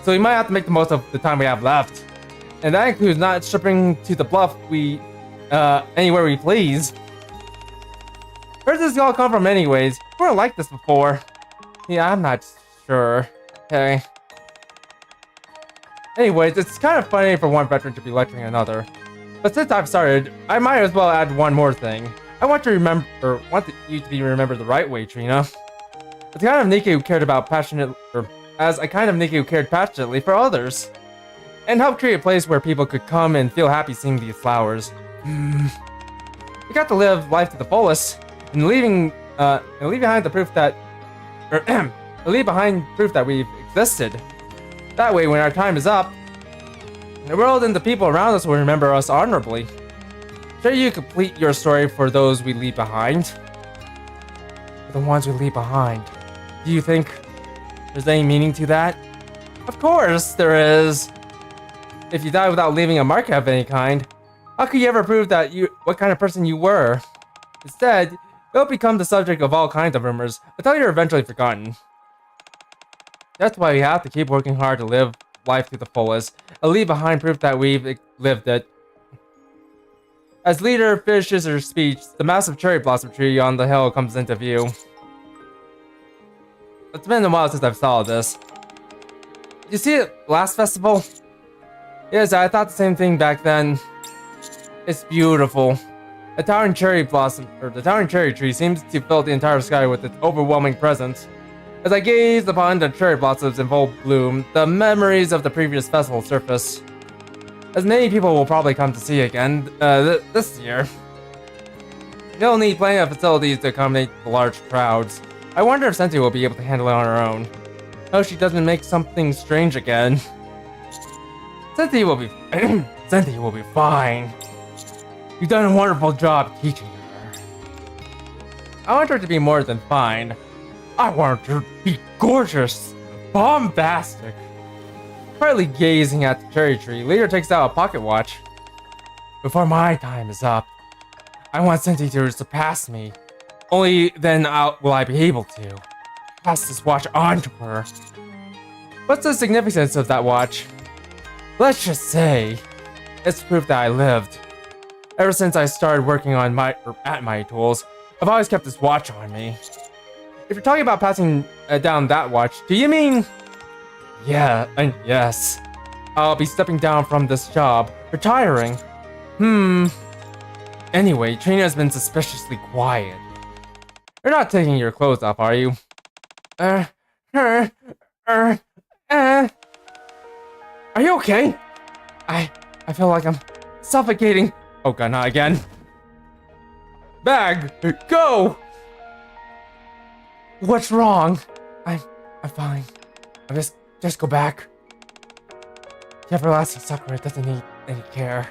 So we might have to make the most of the time we have left. And that includes not stripping to the bluff anywhere we please. Where does this all come from anyways? We weren't like this before. Yeah, I'm not sure. Okay. Anyways, it's kind of funny for one veteran to be lecturing another. But since I've started, I might as well add one more thing. I want you to be remembered the right way, Trina. As a kind of Nikke who cared passionately for others. And help create a place where people could come and feel happy seeing these flowers. You got to live life to the fullest, and leave behind proof that we've existed. That way, when our time is up, the world and the people around us will remember us honorably. Sure, you complete your story for those we leave behind. For the ones we leave behind. Do you think there's any meaning to that? Of course there is. If you die without leaving a mark of any kind, how could you ever prove that what kind of person you were? Instead, you'll become the subject of all kinds of rumors until you're eventually forgotten. That's why we have to keep working hard to live life to the fullest and leave behind proof that we've lived it. As leader finishes her speech, the massive cherry blossom tree on the hill comes into view. It's been a while since I've saw this. Did you see it last festival? Yes, I thought the same thing back then. It's beautiful. The towering cherry tree seems to fill the entire sky with its overwhelming presence. As I gaze upon the cherry blossoms in full bloom, the memories of the previous festival surface. As many people will probably come to see again this year. They'll need plenty of facilities to accommodate the large crowds. I wonder if Senti will be able to handle it on her own. Oh, she doesn't make something strange again. Senti will be Senti will be fine. You've done a wonderful job teaching her. I want her to be more than fine. I want her to be gorgeous, bombastic. Partly gazing at the cherry tree, Leader takes out a pocket watch. Before my time is up, I want Senti to surpass me. Only then will I be able to pass this watch on to her. What's the significance of that watch? Let's just say, it's proof that I lived. Ever since I started working on at my tools, I've always kept this watch on me. If you're talking about passing down that watch, do you mean? Yeah, and yes. I'll be stepping down from this job, retiring. Anyway, Trina has been suspiciously quiet. You're not taking your clothes off, are you? Are you okay? I feel like I'm suffocating. Oh god, not again. Bag, go! What's wrong? I'm fine. Just go back. The everlasting Sakura doesn't need any care.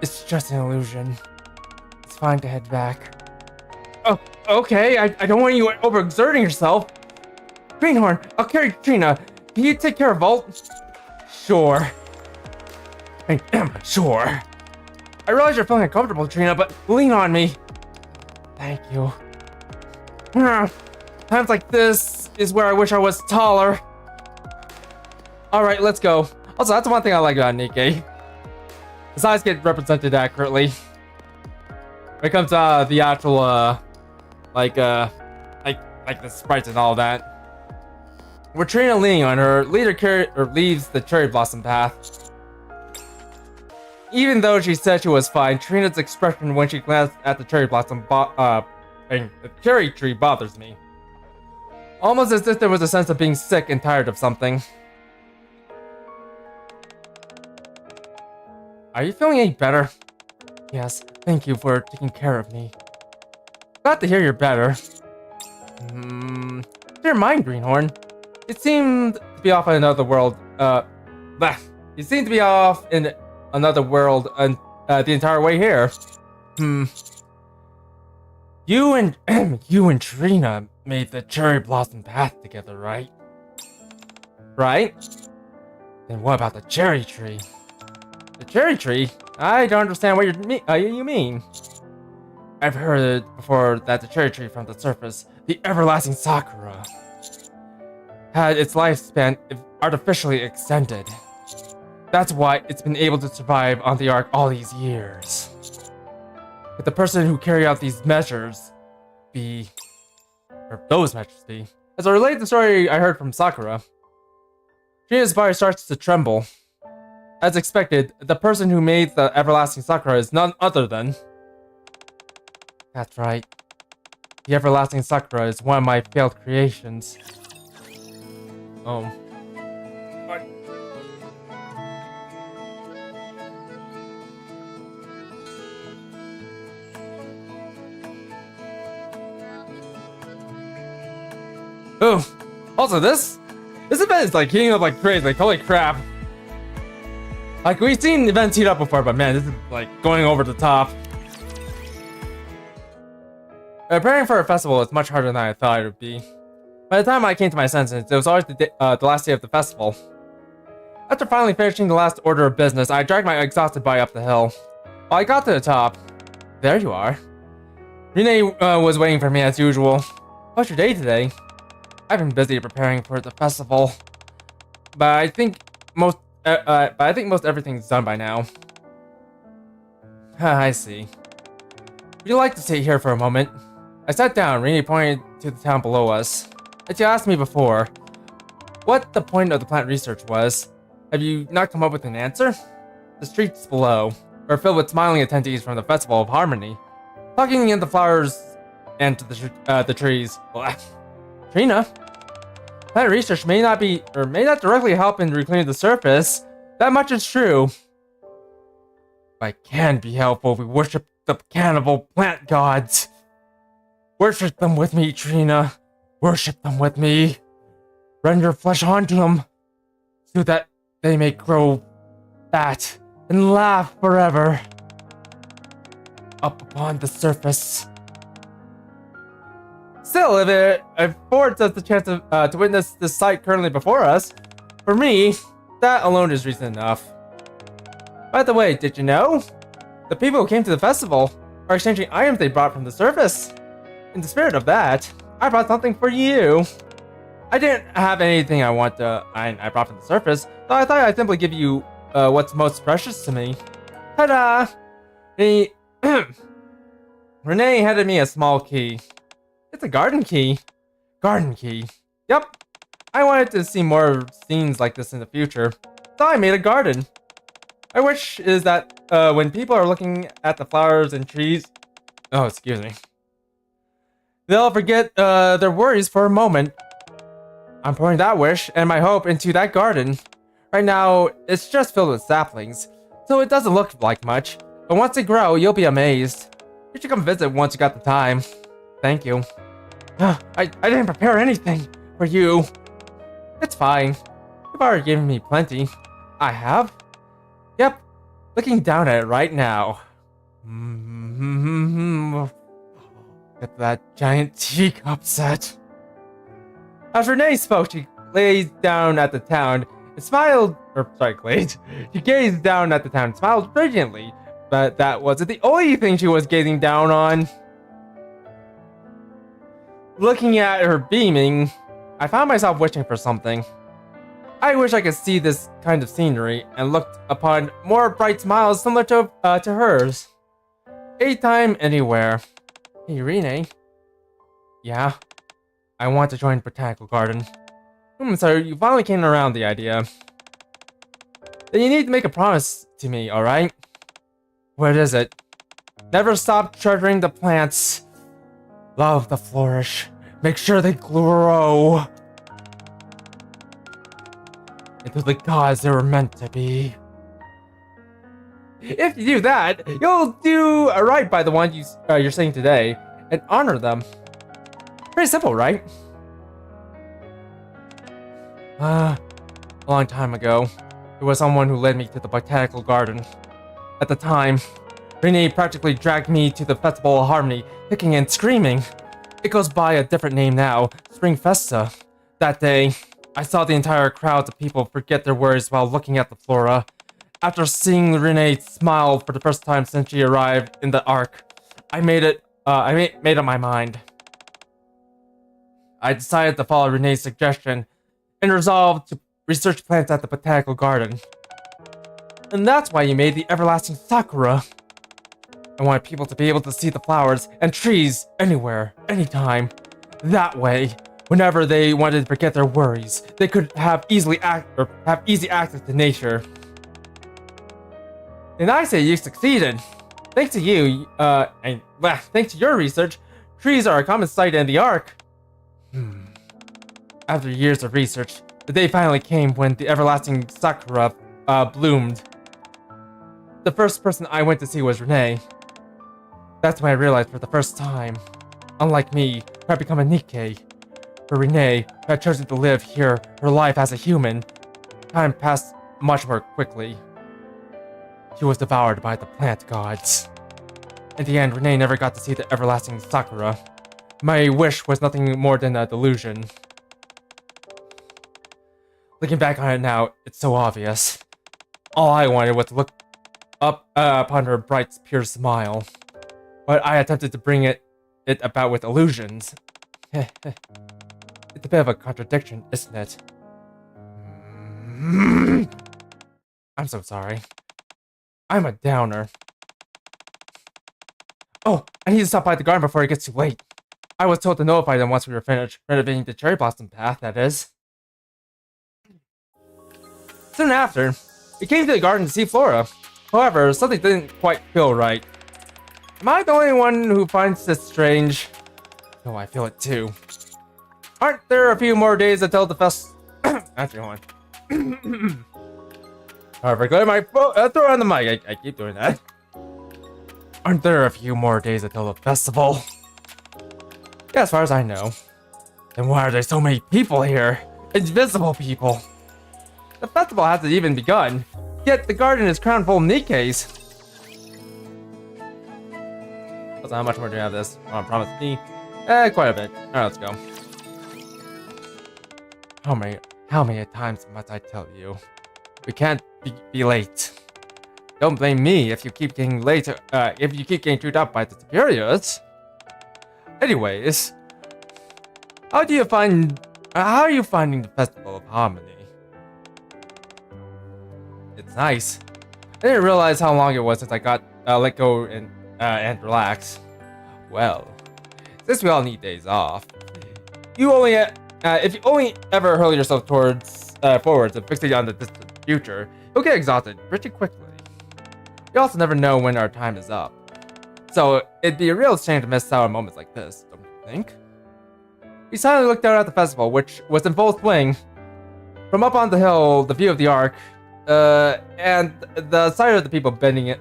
It's just an illusion. It's fine to head back. Oh, okay. I don't want you overexerting yourself. Greenhorn, I'll carry Trina. Can you take care of Volt? Sure. Sure. I realize you're feeling uncomfortable, Trina, but lean on me. Thank you. Times like this is where I wish I was taller. Alright, let's go. Also, that's one thing I like about Nikke. The size get represented accurately. When it comes to the actual, like the sprites and all that. With Trina leaning on her, Leader leaves the cherry blossom path. Even though she said she was fine, Trina's expression when she glanced at the cherry blossom the cherry tree bothers me. Almost as if there was a sense of being sick and tired of something. Are you feeling any better? Yes, thank you for taking care of me. Glad to hear you're better. Never mind, Greenhorn. You seemed to be off in another world. You seem to be off in another world the entire way here. You and you and Trina made the cherry blossom path together, right? Right? Then what about the cherry tree? The cherry tree? I don't understand what you mean. I've heard before that the cherry tree from the surface, the everlasting Sakura, had its lifespan artificially extended. That's why it's been able to survive on the Ark all these years. Could the person who carried out these measures be... or those measures be... As I relate the story I heard from Sakura, Trina's body starts to tremble. As expected, the person who made the everlasting Sakura is none other than... That's right. The everlasting Sakura is one of my failed creations. Oh, also this event is like heating up like crazy, like holy crap. Like we've seen events heat up before, but man, this is like going over the top. Preparing for a festival is much harder than I thought it would be. By the time I came to my senses, it was always the last day of the festival. After finally finishing the last order of business, I dragged my exhausted body up the hill. While I got to the top, there you are. Rene was waiting for me as usual. How's your day today? I've been busy preparing for the festival, but I think most everything's done by now. I see. Would you like to stay here for a moment? I sat down. Rene pointed to the town below us. As you asked me before, what the point of the plant research was, have you not come up with an answer? The streets below are filled with smiling attendees from the Festival of Harmony, talking in the flowers and to the trees. Trina, plant research may not directly help in reclaiming the surface. That much is true. But it can be helpful if we worship the cannibal plant gods. Worship them with me, Trina. Worship them with me. Run your flesh onto them, so that they may grow fat and laugh forever. Up upon the surface. Still, if it affords us the chance to witness this sight currently before us, for me, that alone is reason enough. By the way, did you know? The people who came to the festival are exchanging items they brought from the surface. In the spirit of that, I brought something for you. I didn't have anything I brought from the surface, so I thought I'd simply give you what's most precious to me. Ta-da! Renee handed me a small key. It's a garden key. Garden key. Yep. I wanted to see more scenes like this in the future, so I made a garden. My wish is that when people are looking at the flowers and trees... Oh, excuse me. They'll forget their worries for a moment. I'm pouring that wish and my hope into that garden. Right now, it's just filled with saplings, so it doesn't look like much. But once they grow, you'll be amazed. You should come visit once you got the time. Thank you. I didn't prepare anything for you. It's fine. You've already given me plenty. I have? Yep. Looking down at it right now. Get that giant teacup set. As Renee spoke, she gazed down at the town and smiled. She gazed down at the town and smiled radiantly. But that wasn't the only thing she was gazing down on. Looking at her beaming, I found myself wishing for something. I wish I could see this kind of scenery and looked upon more bright smiles similar to hers. Anytime, anywhere. Hey, Rene. Yeah? I want to join Botanical Garden. So you finally came around the idea. Then you need to make a promise to me, alright? What is it? Never stop treasuring the plants. Love the flourish. Make sure they grow into the gods they were meant to be. If you do that, you'll do right by the one you're saying today and honor them. Pretty simple, right? A long time ago, there was someone who led me to the botanical garden. At the time, Renee practically dragged me to the Festival of Harmony, kicking and screaming. It goes by a different name now, Spring Festa. That day, I saw the entire crowd of people forget their worries while looking at the flora. After seeing Renee smile for the first time since she arrived in the Ark, I made up my mind. I decided to follow Renee's suggestion and resolved to research plants at the botanical garden. And that's why you made the everlasting sakura. I wanted people to be able to see the flowers and trees anywhere, anytime. That way, whenever they wanted to forget their worries, they could have easy access to nature. And I say you succeeded. Thanks to you, thanks to your research, trees are a common sight in the Ark. After years of research, the day finally came when the everlasting sakura bloomed. The first person I went to see was Renee. That's when I realized for the first time, unlike me, who had become a Nikke, for Renee, who had chosen to live here her life as a human, time passed much more quickly. She was devoured by the plant gods. In the end, Renee never got to see the everlasting sakura. My wish was nothing more than a delusion. Looking back on it now, it's so obvious. All I wanted was to look up upon her bright, pure smile. But I attempted to bring it about with illusions. It's a bit of a contradiction, isn't it? I'm so sorry. I'm a downer. Oh, I need to stop by the garden before it gets too late. I was told to notify them once we were finished renovating the cherry blossom path, that is. Soon after, we came to the garden to see Flora. However, something didn't quite feel right. Am I the only one who finds this strange? No, I feel it too. Aren't there a few more days until the Actually, hold on. However, go to my phone. Throw on the mic. I keep doing that. Aren't there a few more days until the festival? Yeah, as far as I know. Then why are there so many people here? Invisible people. The festival hasn't even begun. Yet the garden is crowned full of Nikkes. So how much more do you have this? Oh, promise me. Quite a bit. Alright, let's go. How many times must I tell you? We can't be late. Don't blame me if you keep getting late. If you keep getting chewed up by the superiors. Anyways, how are you finding the Festival of Harmony? It's nice. I didn't realize how long it was since I got let go and relax. Well, since we all need days off, if you only ever hurl yourself towards forwards and fixate on the distant future, you'll get exhausted pretty quickly. We also never know when our time is up. So it'd be a real shame to miss out on moments like this, don't you think? We silently looked down at the festival, which was in full swing. From up on the hill, the view of the Ark, and the sight of the people blending in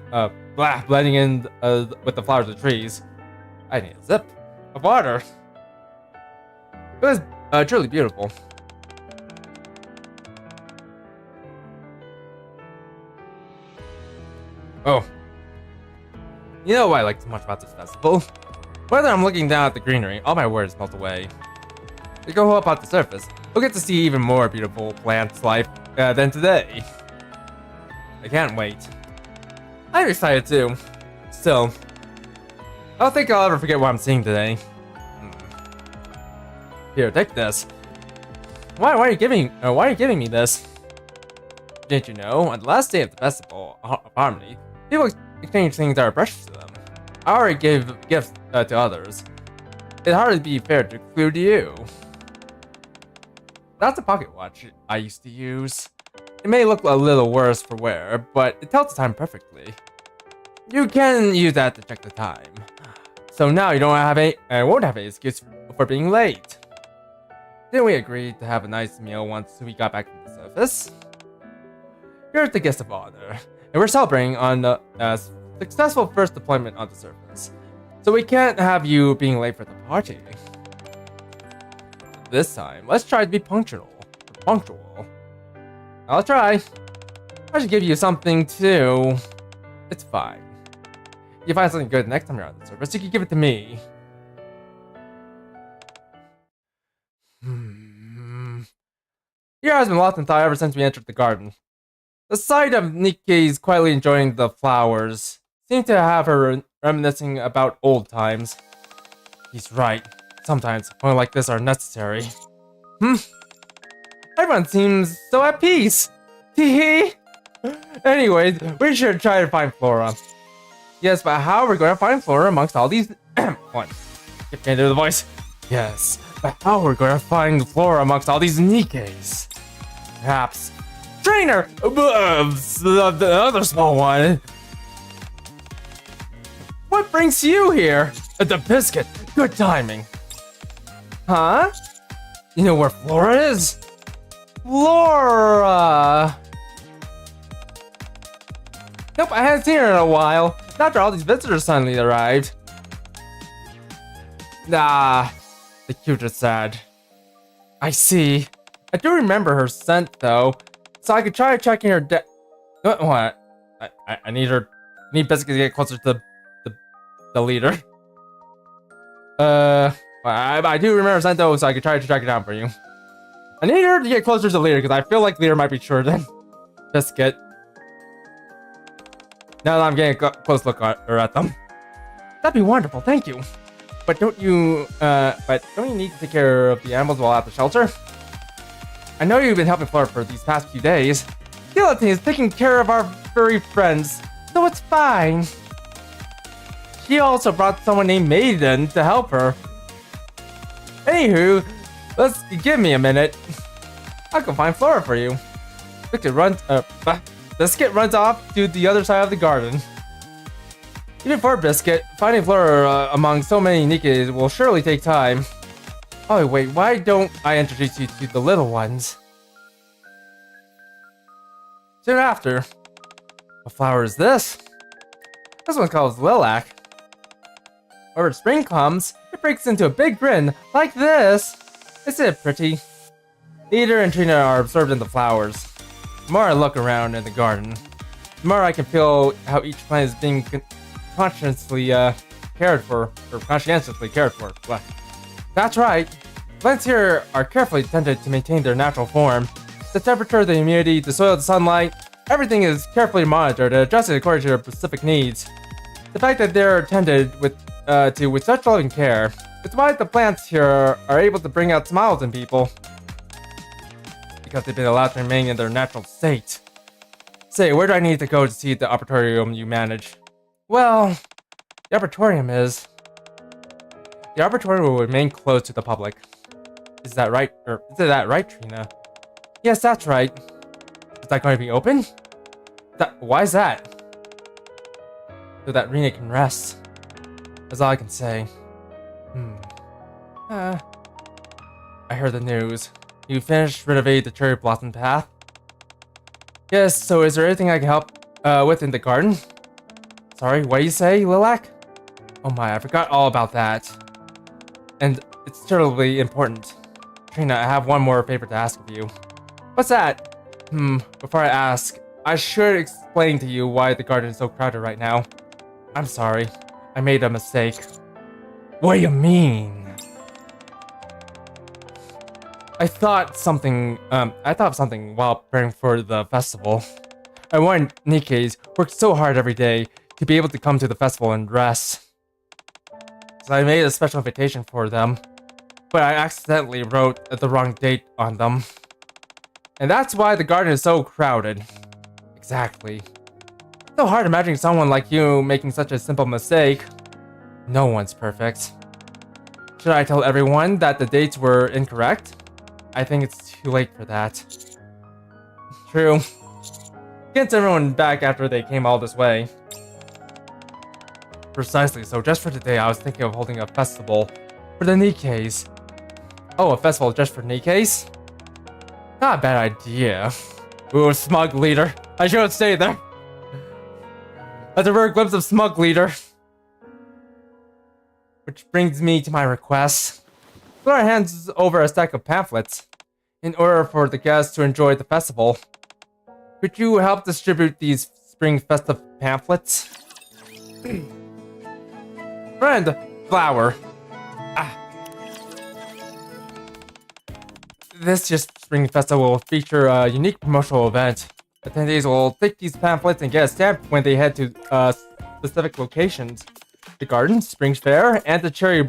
with the flowers and trees. I need a sip of water. It was truly beautiful. Oh. You know what I like so much about this festival? Whether I'm looking down at the greenery, all my worries melt away. We go up on the surface, we'll get to see even more beautiful plants life than today. I can't wait. I'm excited too. Still, I don't think I'll ever forget what I'm seeing today. Here, take this. Why are you giving me this? Didn't you know, on the last day of the Festival of Harmony, people exchange things that are precious to them. I already gave gifts to others. It'd hardly be fair to include you. That's a pocket watch I used to use. It may look a little worse for wear, but it tells the time perfectly. You can use that to check the time. So now you won't have any excuse for being late. Didn't we agree to have a nice meal once we got back to the surface? Here's the guest of honor. and we're celebrating on a successful first deployment on the surface. So we can't have you being late for the party. This time, let's try to be punctual. I'll try. I should give you something too. It's fine. If you find something good next time you're on the surface, you can give it to me. Your eyes have been lost in thought ever since we entered the garden. The sight of Nikke's quietly enjoying the flowers seemed to have her reminiscing about old times. He's right. Sometimes moments like this are necessary. Everyone seems so at peace. Teehee. Anyways, we should try to find Flora. Yes, but how are we going to find Flora amongst all these? One. Get me into the voice. Yes, but how are we going to find Flora amongst all these Nikkes? Perhaps. Trainer! The other small one. What brings you here? The biscuit. Good timing. Huh? You know where Flora is? Flora! Nope, I haven't seen her in a while. Not after all these visitors suddenly arrived. Nah, the cute is sad. I see. I do remember her scent though, so I could try checking her what? I need her. Need Biscuit to get closer to the leader. I do remember her scent though, so I could try to track it down for you. I need her to get closer to the leader because I feel like leader might be shorter than Biscuit. Now that I'm getting a close look at them. That'd be wonderful, thank you. But don't you need to take care of the animals while at the shelter? I know you've been helping Flora for these past few days. Guillotine is taking care of our furry friends, so it's fine. She also brought someone named Maiden to help her. Anywho, give me a minute. I'll go find Flora for you. Biscuit runs off to the other side of the garden. Even for Biscuit, finding Flora among so many Nikkes will surely take time. Oh wait, why don't I introduce you to the little ones? Soon after. What flower is this? This one's called Lilac. Whenever spring comes, it breaks into a big grin like this. Isn't it pretty? Leader and Trina are absorbed in the flowers. The more I look around in the garden, the more I can feel how each plant is being conscientiously cared for. Blah. That's right. Plants here are carefully tended to maintain their natural form. The temperature, the humidity, the soil, the sunlight, everything is carefully monitored and adjusted according to their specific needs. The fact that they're tended with such loving care is why the plants here are able to bring out smiles in people. Because they've been allowed to remain in their natural state. Say, where do I need to go to see the arboretum you manage? Well, the arboretum will remain closed to the public. Is that right? Or is that right, Trina? Yes, that's right. Is that going to be open? Why is that? So that Rena can rest. That's all I can say. I heard the news. You finished renovating the cherry blossom path? Yes, so is there anything I can help with in the garden? Sorry, what do you say, Lilac? Oh my, I forgot all about that. And it's terribly important. Trina, I have one more favor to ask of you. What's that? Before I ask, I should explain to you why the garden is so crowded right now. I'm sorry, I made a mistake. What do you mean? I thought of something while preparing for the festival. I wanted Nikkes worked so hard every day to be able to come to the festival and rest. So I made a special invitation for them, but I accidentally wrote the wrong date on them. And that's why the garden is so crowded. Exactly. It's so hard imagining someone like you making such a simple mistake. No one's perfect. Should I tell everyone that the dates were incorrect? I think it's too late for that. True. Get everyone back after they came all this way. Precisely, so just for today I was thinking of holding a festival for the Nikkes. Oh, a festival just for Nikkes? Not a bad idea. Ooh, smug leader. I should stay there. That's a rare glimpse of smug, leader. Which brings me to my request. Flora hands over a stack of pamphlets in order for the guests to enjoy the festival. Could you help distribute these spring festive pamphlets? Friend, Flower. This year's Spring Festival will feature a unique promotional event. Attendees will take these pamphlets and get a stamp when they head to specific locations. The garden, Spring Fair, and the cherry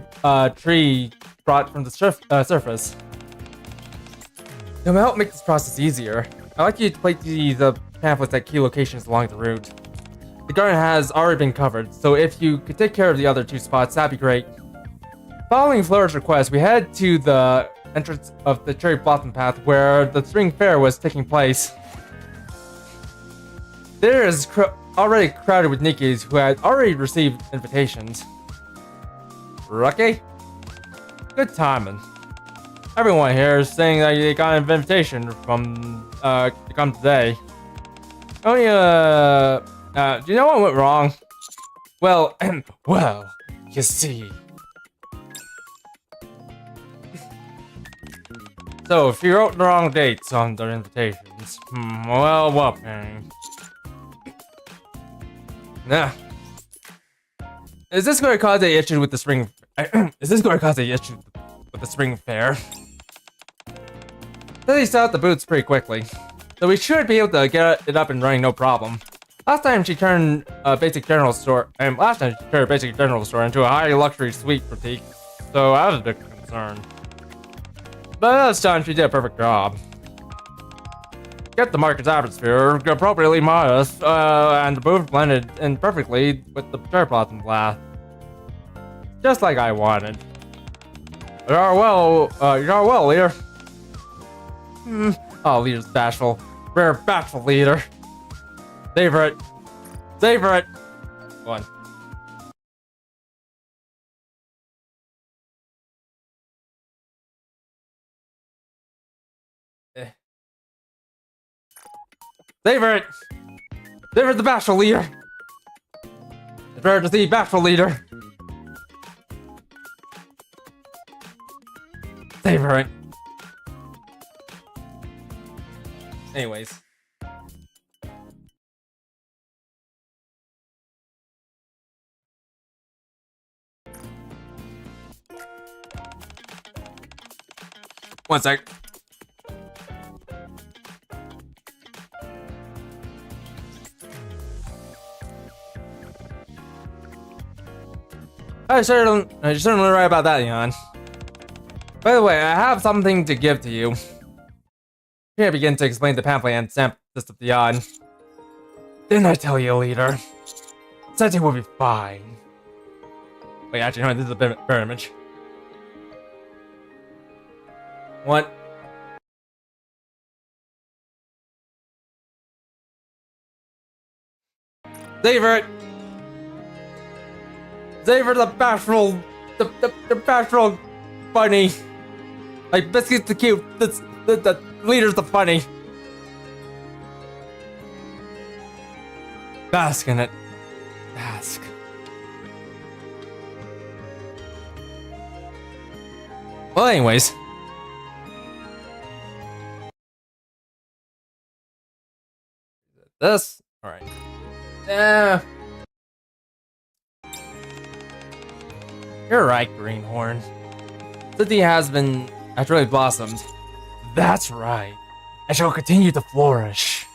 tree brought from the surface. To help make this process easier, I'd like you to place these pamphlets at key locations along the route. The garden has already been covered, so if you could take care of the other 2 spots, that'd be great. Following Flora's request, we head to the entrance of the Cherry Blossom Path where the Spring Fair was taking place. There is already crowded with Nikkes who had already received invitations. Rookie? Good timing. Everyone here is saying that they got an invitation from to come today. Only do you know what went wrong? Well, well, you see. So, if you wrote the wrong dates on the invitations, well, whooping. Nah. Is this going to cause an issue with the spring? Is this going to cause an issue with the spring fair? They sell out the boots pretty quickly, so we should be able to get it up and running no problem. Last time she turned a basic general store, into a high luxury suite boutique, so I was a bit concerned. But this time she did a perfect job. Kept the market's atmosphere appropriately modest, and the booth blended in perfectly with the cherry blossom glass. Just like I wanted. You are well, leader. Oh, leader's bashful. Rare bashful leader. Savor it. Savor it. One. Savor it. Savor the bashful leader. Prepare to see bashful leader. Savor it. Anyways. One sec. You're certainly right about that, Jan. By the way, I have something to give to you. Here I begin to explain the pamphlet and stamp this of the Jan. Didn't I tell you, leader? Said will be fine. Wait, actually, no, this is a better image. What? Savor it! Savor the bashful, the bashful funny. Like Biscuit's the cute, the leader's the funny. Bask in it. Bask. Well, anyways. This? Alright. You're right, Greenhorn. City has really blossomed. That's right. And she'll continue to flourish.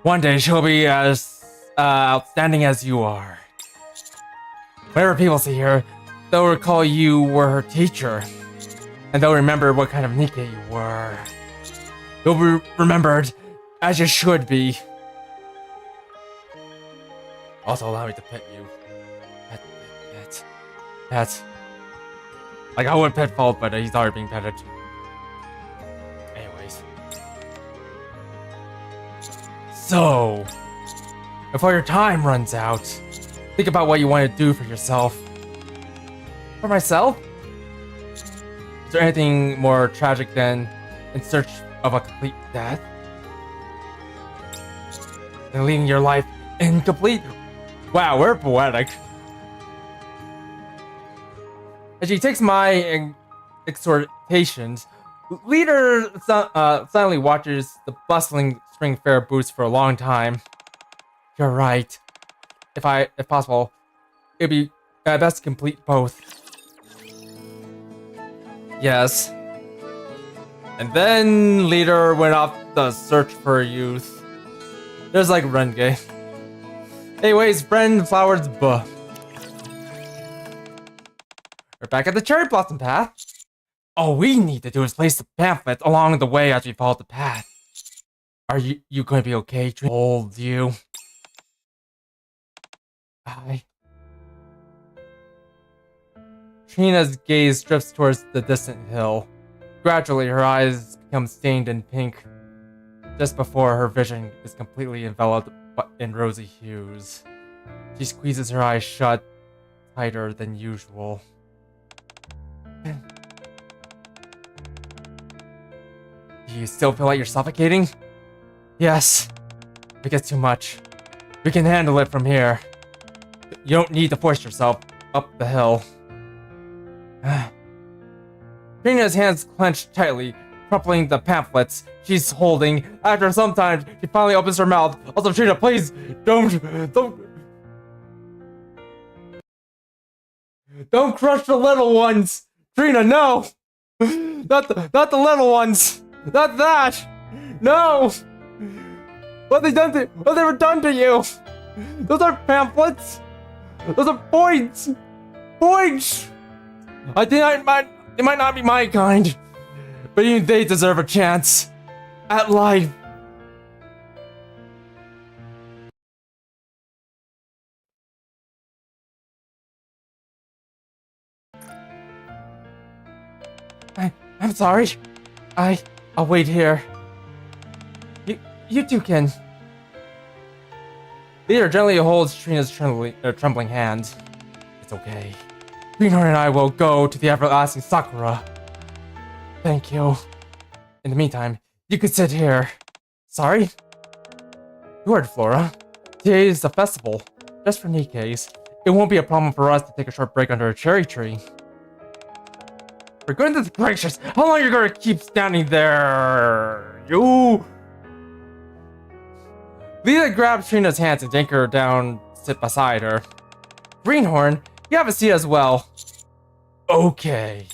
One day she'll be as outstanding as you are. Whenever people see her, they'll recall you were her teacher. And they'll remember what kind of Nikke you were. You'll be remembered as you should be. Also allow me to pet you. Pet. Like, I would pet Fault, but he's already being petted. Anyways. So, before your time runs out, think about what you want to do for yourself. For myself? Is there anything more tragic than in search of a complete death? Than leaving your life incomplete? Wow, we're poetic. As she takes my exhortations, Leader silently watches the bustling spring fair booths for a long time. You're right. If possible, it'd be best to complete both. Yes. And then Leader went off the search for youth. There's like Renge. Anyways, friend, flowers, buh. We're back at the cherry blossom path. All we need to do is place the pamphlet along the way as we follow the path. Are you going to be okay? Hold you. Trina's gaze drifts towards the distant hill. Gradually, her eyes become stained in pink, just before her vision is completely enveloped in rosy hues. She squeezes her eyes shut, tighter than usual. Do you still feel like you're suffocating? Yes. If it gets too much, we can handle it from here. You don't need to force yourself up the hill. Trina's hands clenched tightly, crumpling the pamphlets she's holding. After some time, she finally opens her mouth. Also, Trina, please, don't crush the little ones! Trina, no! Not the little ones! Not that! No! What they were done to you! Those aren't pamphlets! Those are points! Points! They might not be my kind, but even they deserve a chance at life. I'm sorry. I'll wait here. You two can. Leader gently holds Trina's trembling hand. It's okay. Greenhorn and I will go to the everlasting Sakura. Thank you. In the meantime, you could sit here. Sorry? You heard Flora. Today is a festival, just for Nikke's. It won't be a problem for us to take a short break under a cherry tree. For goodness gracious, how long are you gonna keep standing there? You... Lita grabs Trina's hands and yank her down, sit beside her. Greenhorn, you have a seat as well. Okay.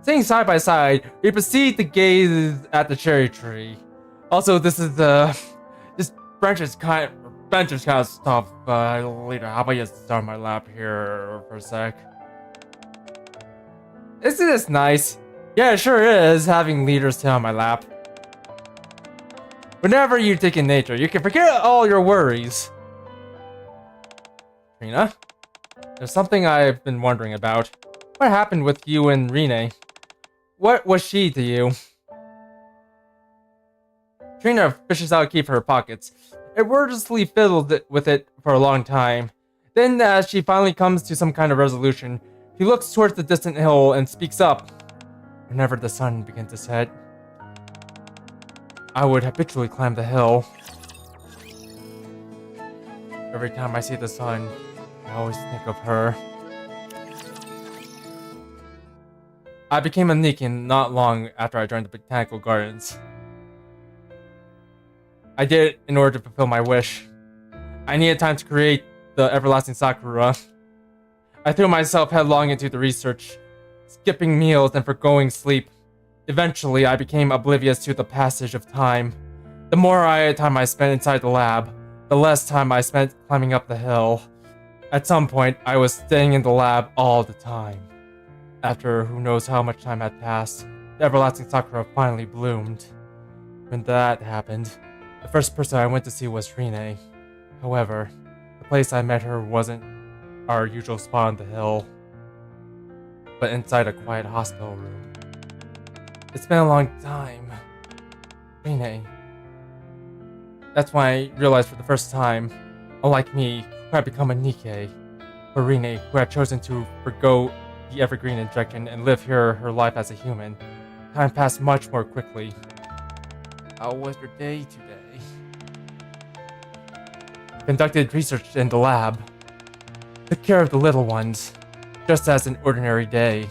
Sitting side by side, we proceed to gaze at the cherry tree. Also, this bench is kind of tough. Later, how about you sit on my lap here for a sec? Isn't this nice? Yeah, it sure is, having leaders sit on my lap. Whenever you take in nature, you can forget all your worries. Trina, there's something I've been wondering about. What happened with you and Rine? What was she to you? Trina fishes out a key from her pockets. It wordlessly fiddled with it for a long time. Then, as she finally comes to some kind of resolution, she looks towards the distant hill and speaks up. Whenever the sun begins to set, I would habitually climb the hill. Every time I see the sun, I always think of her. I became a Nikke not long after I joined the Botanical Gardens. I did it in order to fulfill my wish. I needed time to create the everlasting Sakura. I threw myself headlong into the research, skipping meals and forgoing sleep. Eventually, I became oblivious to the passage of time. The more time I spent inside the lab, the less time I spent climbing up the hill. At some point, I was staying in the lab all the time. After who knows how much time had passed, the everlasting Sakura finally bloomed. When that happened, the first person I went to see was Rine. However, the place I met her wasn't our usual spot on the hill, but inside a quiet hospital room. It's been a long time. Rine. That's when I realized for the first time, unlike me, who had become a Nikke, for Rine, who had chosen to forgo the evergreen injection and live here her life as a human, time passed much more quickly. How was your day today? conducted research in the lab, took care of the little ones, just as an ordinary day.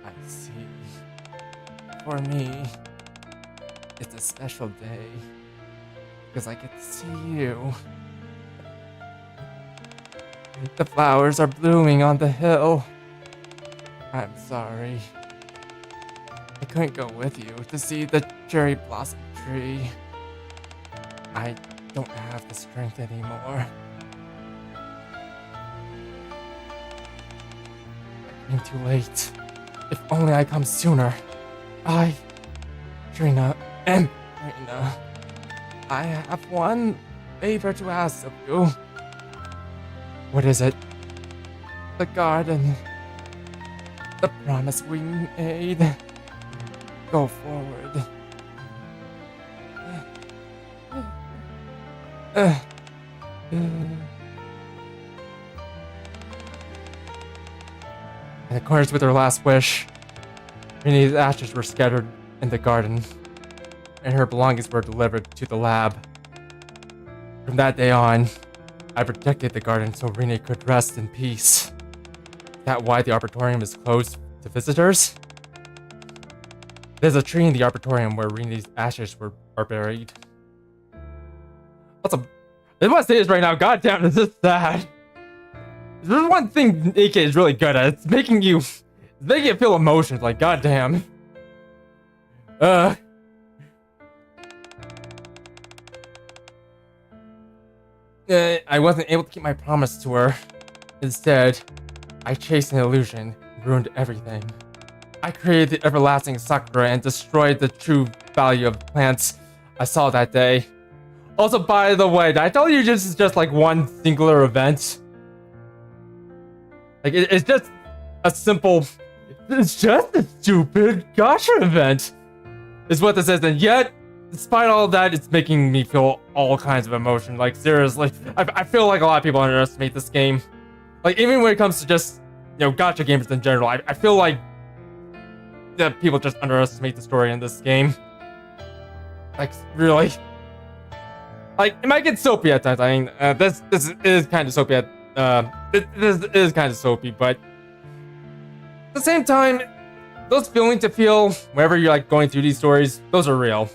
I see. For me, it's a special day, because I get to see you. The flowers are blooming on the hill. I'm sorry. I couldn't go with you to see the cherry blossom tree. I don't have the strength anymore. I came too late. If only I come sooner. Trina, I have one favor to ask of you. What is it? The garden. The promise we made. Go forward. In accordance with her last wish, Rini's ashes were scattered in the garden, and her belongings were delivered to the lab. From that day on, I protected the garden so Rini could rest in peace. Is that why the arboretum is closed to visitors? There's a tree in the arboretum where Rini's ashes are buried. Also, I want to say this right now, goddamn, this is sad. There's one thing Nikke is really good at. It's making you feel emotions, like goddamn. I wasn't able to keep my promise to her. Instead, I chased an illusion, ruined everything. I created the everlasting sakura and destroyed the true value of plants I saw that day. Also, by the way, did I tell you this is just like one singular event? Like, it's just a simple... It's just a stupid gacha event, is what this is, and yet, despite all that, it's making me feel all kinds of emotion. Like, seriously, I feel like a lot of people underestimate this game. Like, even when it comes to just, you know, gacha games in general, I feel like that people just underestimate the story in this game. Like, really. Like, it might get soapy at times. I mean, this is kind of soapy at, this is kind of soapy, but at the same time, those feelings to feel whenever you're like going through these stories, those are real.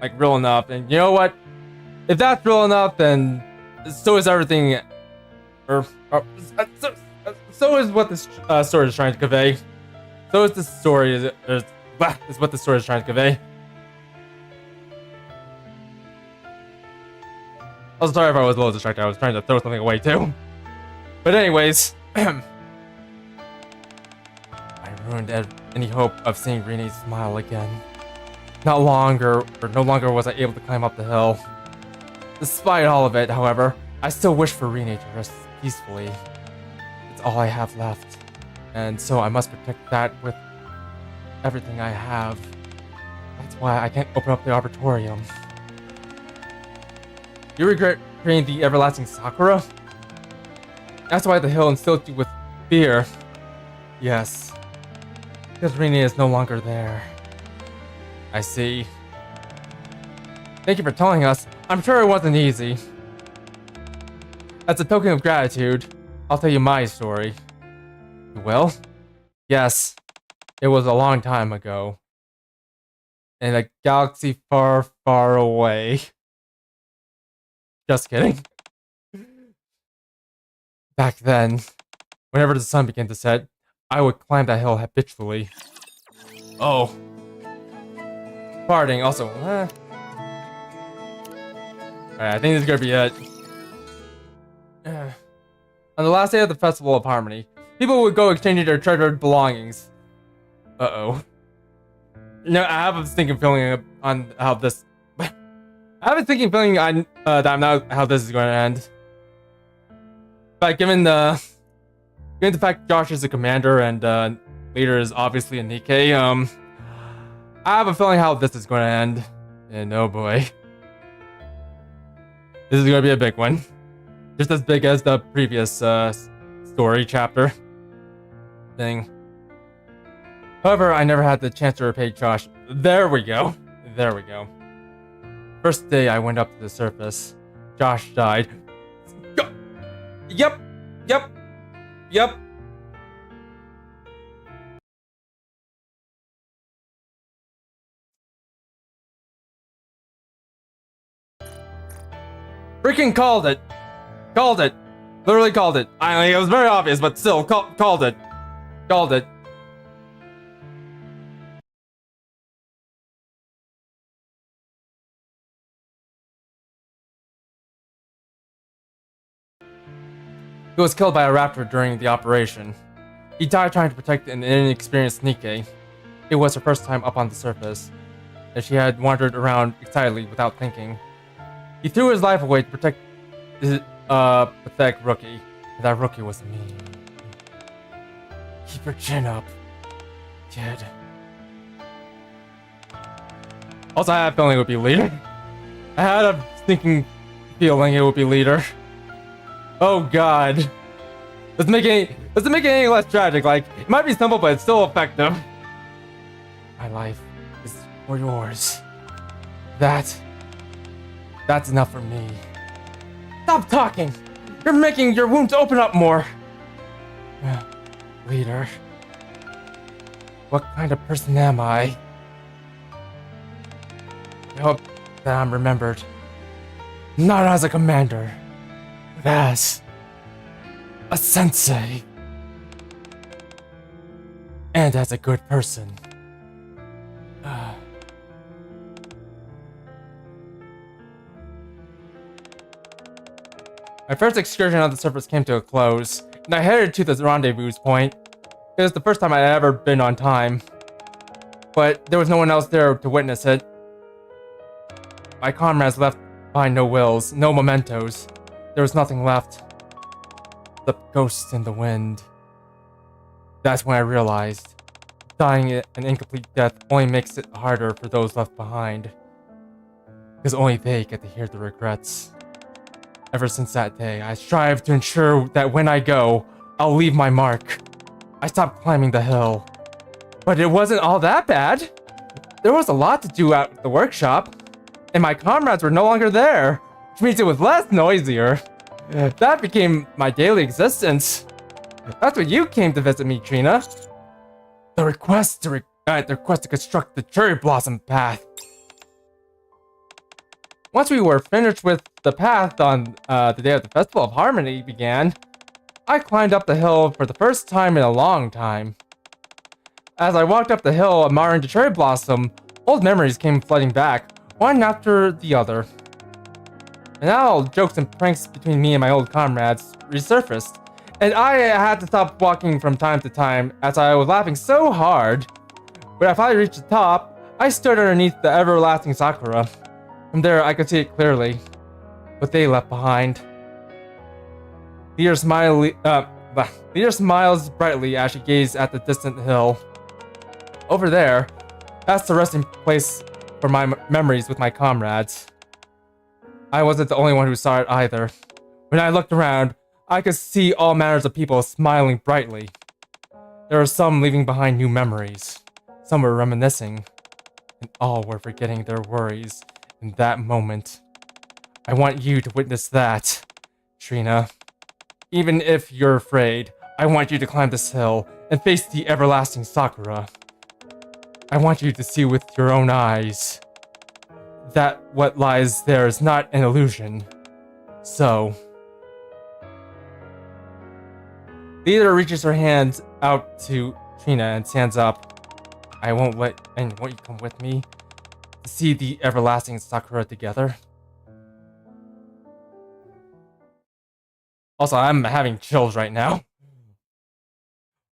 Like, real enough. And you know what? If that's real enough, then so is everything, so is what this story is trying to convey. So is this story is what the story is trying to convey. I'm sorry if I was a little distracted. I was trying to throw something away too. But anyways, I ruined any hope of seeing Rini smile again. No longer was I able to climb up the hill. Despite all of it, however, I still wish for Rini to rest peacefully. It's all I have left, and so I must protect that with everything I have. That's why I can't open up the arboretum. You regret creating the everlasting sakura? That's why the hill instilled you with fear. Yes. Because Rini is no longer there. I see. Thank you for telling us. I'm sure it wasn't easy. As a token of gratitude, I'll tell you my story. You will? Yes. It was a long time ago. In a galaxy far, far away. Just kidding. Back then, whenever the sun began to set, I would climb that hill habitually. Oh. Farting, also, Alright, I think this is gonna be it. On the last day of the Festival of Harmony, people would go exchanging their treasured belongings. Uh-oh. You know, I have a stinking feeling on how this... I have a thinking feeling that I'm not how this is going to end. But given the fact Josh is a commander and leader is obviously a Nikke, I have a feeling how this is going to end. And oh boy, this is going to be a big one, just as big as the previous story chapter thing. However, I never had the chance to repay Josh. There we go. There we go. First day I went up to the surface, Josh died. Go. Yep. Yep. Yep. Freaking called it. Called it. Literally called it. I mean, it was very obvious, but still, called it. Called it. He was killed by a raptor during the operation. He died trying to protect an inexperienced Nikke. It was her first time up on the surface, and she had wandered around excitedly without thinking. He threw his life away to protect his pathetic rookie, and that rookie was me. Keep your chin up, kid. Also, I had a feeling it would be Leader. I had a sneaking feeling it would be Leader. Oh god. Doesn't make it any less tragic. Like, it might be simple, but it's still effective. My life is for yours. That's enough for me. Stop talking! You're making your wounds open up more! Leader. What kind of person am I? I hope that I'm remembered. Not as a commander, but as a sensei. And as a good person. My first excursion on the surface came to a close, and I headed to the rendezvous point. It was the first time I had ever been on time, but there was no one else there to witness it. My comrades left behind no wills, no mementos. There was nothing left. The ghosts in the wind. That's when I realized dying an incomplete death only makes it harder for those left behind, because only they get to hear the regrets. Ever since that day, I strive to ensure that when I go, I'll leave my mark. I stopped climbing the hill. But it wasn't all that bad. There was a lot to do at the workshop, and my comrades were no longer there, which means it was less noisier. That became my daily existence. That's when you came to visit me, Trina. The request to construct the cherry blossom path. Once we were finished with the path on the day of the Festival of Harmony began, I climbed up the hill for the first time in a long time. As I walked up the hill admiring the cherry blossom, old memories came flooding back, one after the other. And now jokes and pranks between me and my old comrades resurfaced, and I had to stop walking from time to time as I was laughing so hard. When I finally reached the top, I stood underneath the everlasting sakura. From there, I could see it clearly, what they left behind. Leader smiles brightly as she gazes at the distant hill. Over there, that's the resting place for my memories with my comrades. I wasn't the only one who saw it either. When I looked around, I could see all manners of people smiling brightly. There were some leaving behind new memories. Some were reminiscing, and all were forgetting their worries in that moment. I want you to witness that, Trina. Even if you're afraid, I want you to climb this hill and face the everlasting Sakura. I want you to see with your own eyes that what lies there is not an illusion. So, Leader reaches her hands out to Trina and stands up. Won't you come with me to see the everlasting Sakura together? Also, I'm having chills right now.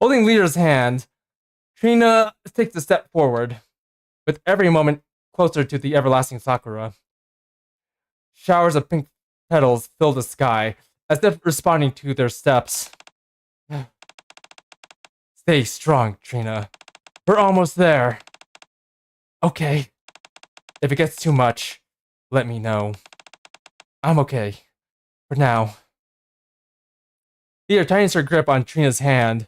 Holding Leader's hand, Trina takes a step forward, with every moment closer to the everlasting Sakura. Showers of pink petals fill the sky, as if responding to their steps. Stay strong, Trina. We're almost there. Okay. If it gets too much, let me know. I'm okay. For now. Leader tightens her grip on Trina's hand.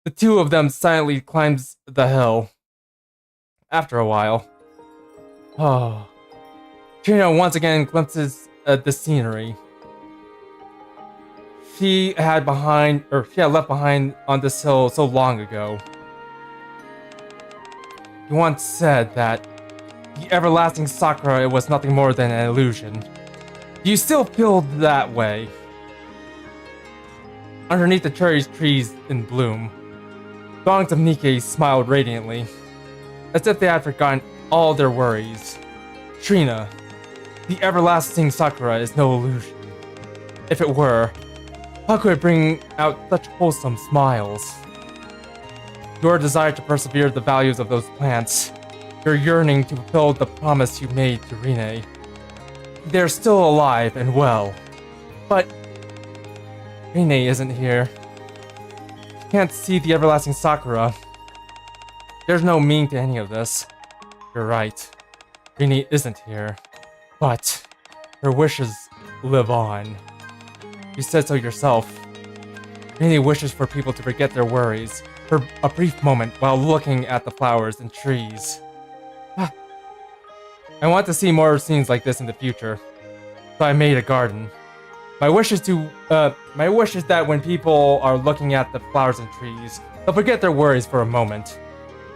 The two of them silently climbs the hill. After a while. Oh. Trina once again glimpses the scenery she had left behind on this hill so long ago. He once said that the everlasting Sakura was nothing more than an illusion. Do you still feel that way? Underneath the cherry trees in bloom, throngs of Nikke smiled radiantly, as if they had forgotten all their worries. Trina, the everlasting Sakura is no illusion. If it were, how could it bring out such wholesome smiles? Your desire to persevere the values of those plants, your yearning to fulfill the promise you made to Rine. They're still alive and well, but Rine isn't here. She can't see the everlasting Sakura. There's no meaning to any of this. You're right. Rine isn't here, but her wishes live on. You said so yourself. Rine wishes for people to forget their worries for a brief moment while looking at the flowers and trees. I want to see more scenes like this in the future, so I made a garden. My wish is that when people are looking at the flowers and trees, they'll forget their worries for a moment.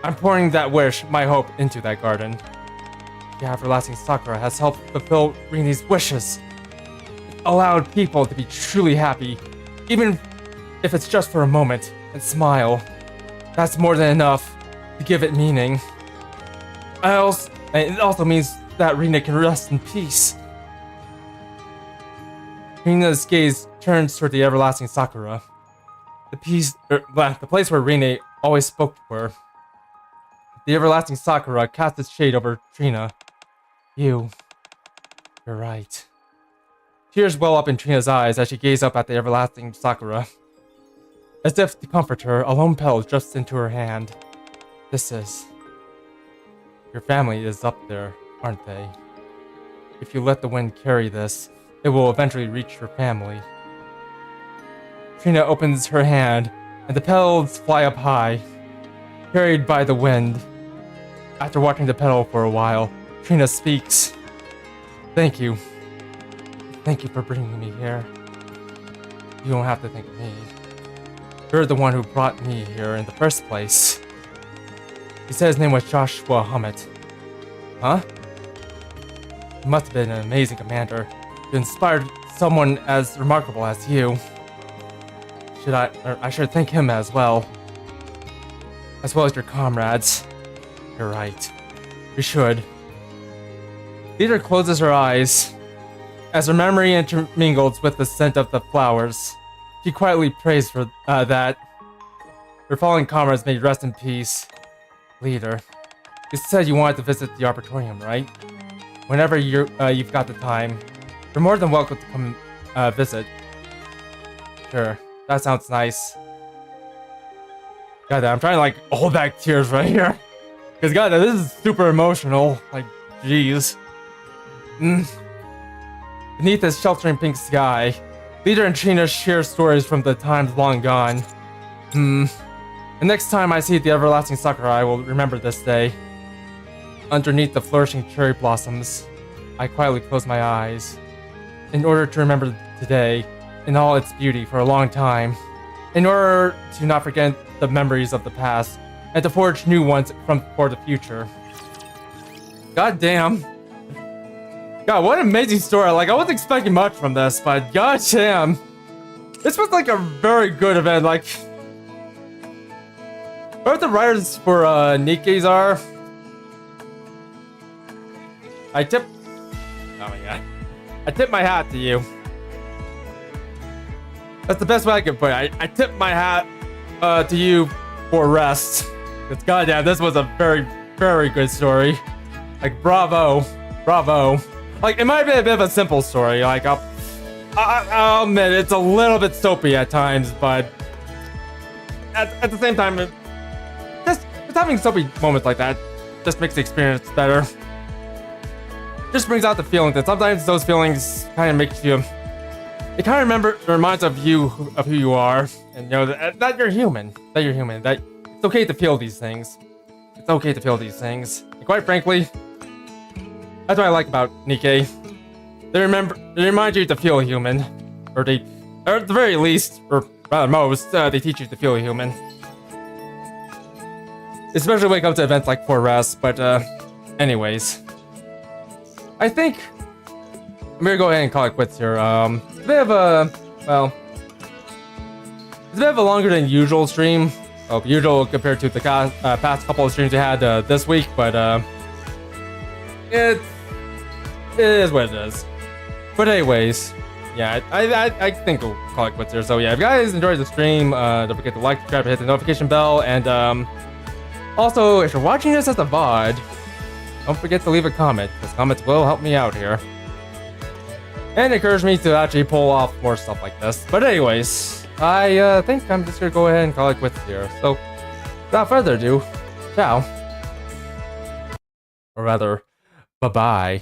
I'm pouring that wish, my hope, into that garden. The everlasting Sakura has helped fulfill Rine's wishes. It allowed people to be truly happy, even if it's just for a moment, and smile. That's more than enough to give it meaning. It also means that Rine can rest in peace. Rina's gaze turns toward the everlasting Sakura, the place where Rine always spoke to her. The everlasting Sakura cast its shade over Trina. You're right. Tears well up in Trina's eyes as she gazed up at the everlasting Sakura. As if to comfort her, a lone petal drifts into her hand. Your family is up there, aren't they? If you let the wind carry this, it will eventually reach your family. Trina opens her hand, and the petals fly up high, carried by the wind. After watching the petal for a while, Trina speaks. Thank you. Thank you for bringing me here. You don't have to thank me. You're the one who brought me here in the first place. He said his name was Joshua Hammett. Huh? He must have been an amazing commander who inspired someone as remarkable as you. I should thank him as well. As well as your comrades. You're right. We should. Leader closes her eyes. As her memory intermingles with the scent of the flowers, she quietly prays for that. Her fallen comrades may rest in peace. Leader, you said you wanted to visit the Arbitorium, right? Whenever you've got the time, you're more than welcome to come visit. Sure, that sounds nice. God, I'm trying to like hold back tears right here. Cause God, this is super emotional. Like, jeez. Beneath this sheltering pink sky, Leader and Trina share stories from the times long gone. The next time I see the everlasting Sakura, I will remember this day. Underneath the flourishing cherry blossoms, I quietly close my eyes. In order to remember today in all its beauty for a long time. In order to not forget the memories of the past, and to forge new ones for the future. God damn. God, what an amazing story. Like, I wasn't expecting much from this, but god damn. This was like a very good event. Like, what the writers for Nikke's are? Oh my god. I tip my hat to you. That's the best way I can put it. I tip my hat to you for rest. Because goddamn, this was a very, very good story. Like, bravo. Bravo. Like, it might be a bit of a simple story. Like, I'll admit, it's a little bit soapy at times, but at the same time, just having soapy moments like that just makes the experience better. Just brings out the feelings, and sometimes those feelings kind of make you. It kind of reminds of you of who you are, and you know that you're human. That you're human. That it's okay to feel these things. It's okay to feel these things. And quite frankly, that's what I like about Nikke. They remind you to feel human, or at the very least, or rather most, they teach you to feel human. Especially when it comes to events like 4S, but anyways. I think I'm gonna go ahead and call it quits here. It's a bit of a, well, it's a bit of a longer than usual stream. Well, usual compared to the past couple of streams we had this week, but it is what it is. But anyways, yeah, I think we'll call it quits here. So yeah, if you guys enjoyed the stream, don't forget to like, subscribe, and hit the notification bell, and also, if you're watching this as a VOD, don't forget to leave a comment, because comments will help me out here. And encourage me to actually pull off more stuff like this. But anyways, I think I'm just gonna go ahead and call it quits here. So, without further ado, ciao. Or rather, bye-bye.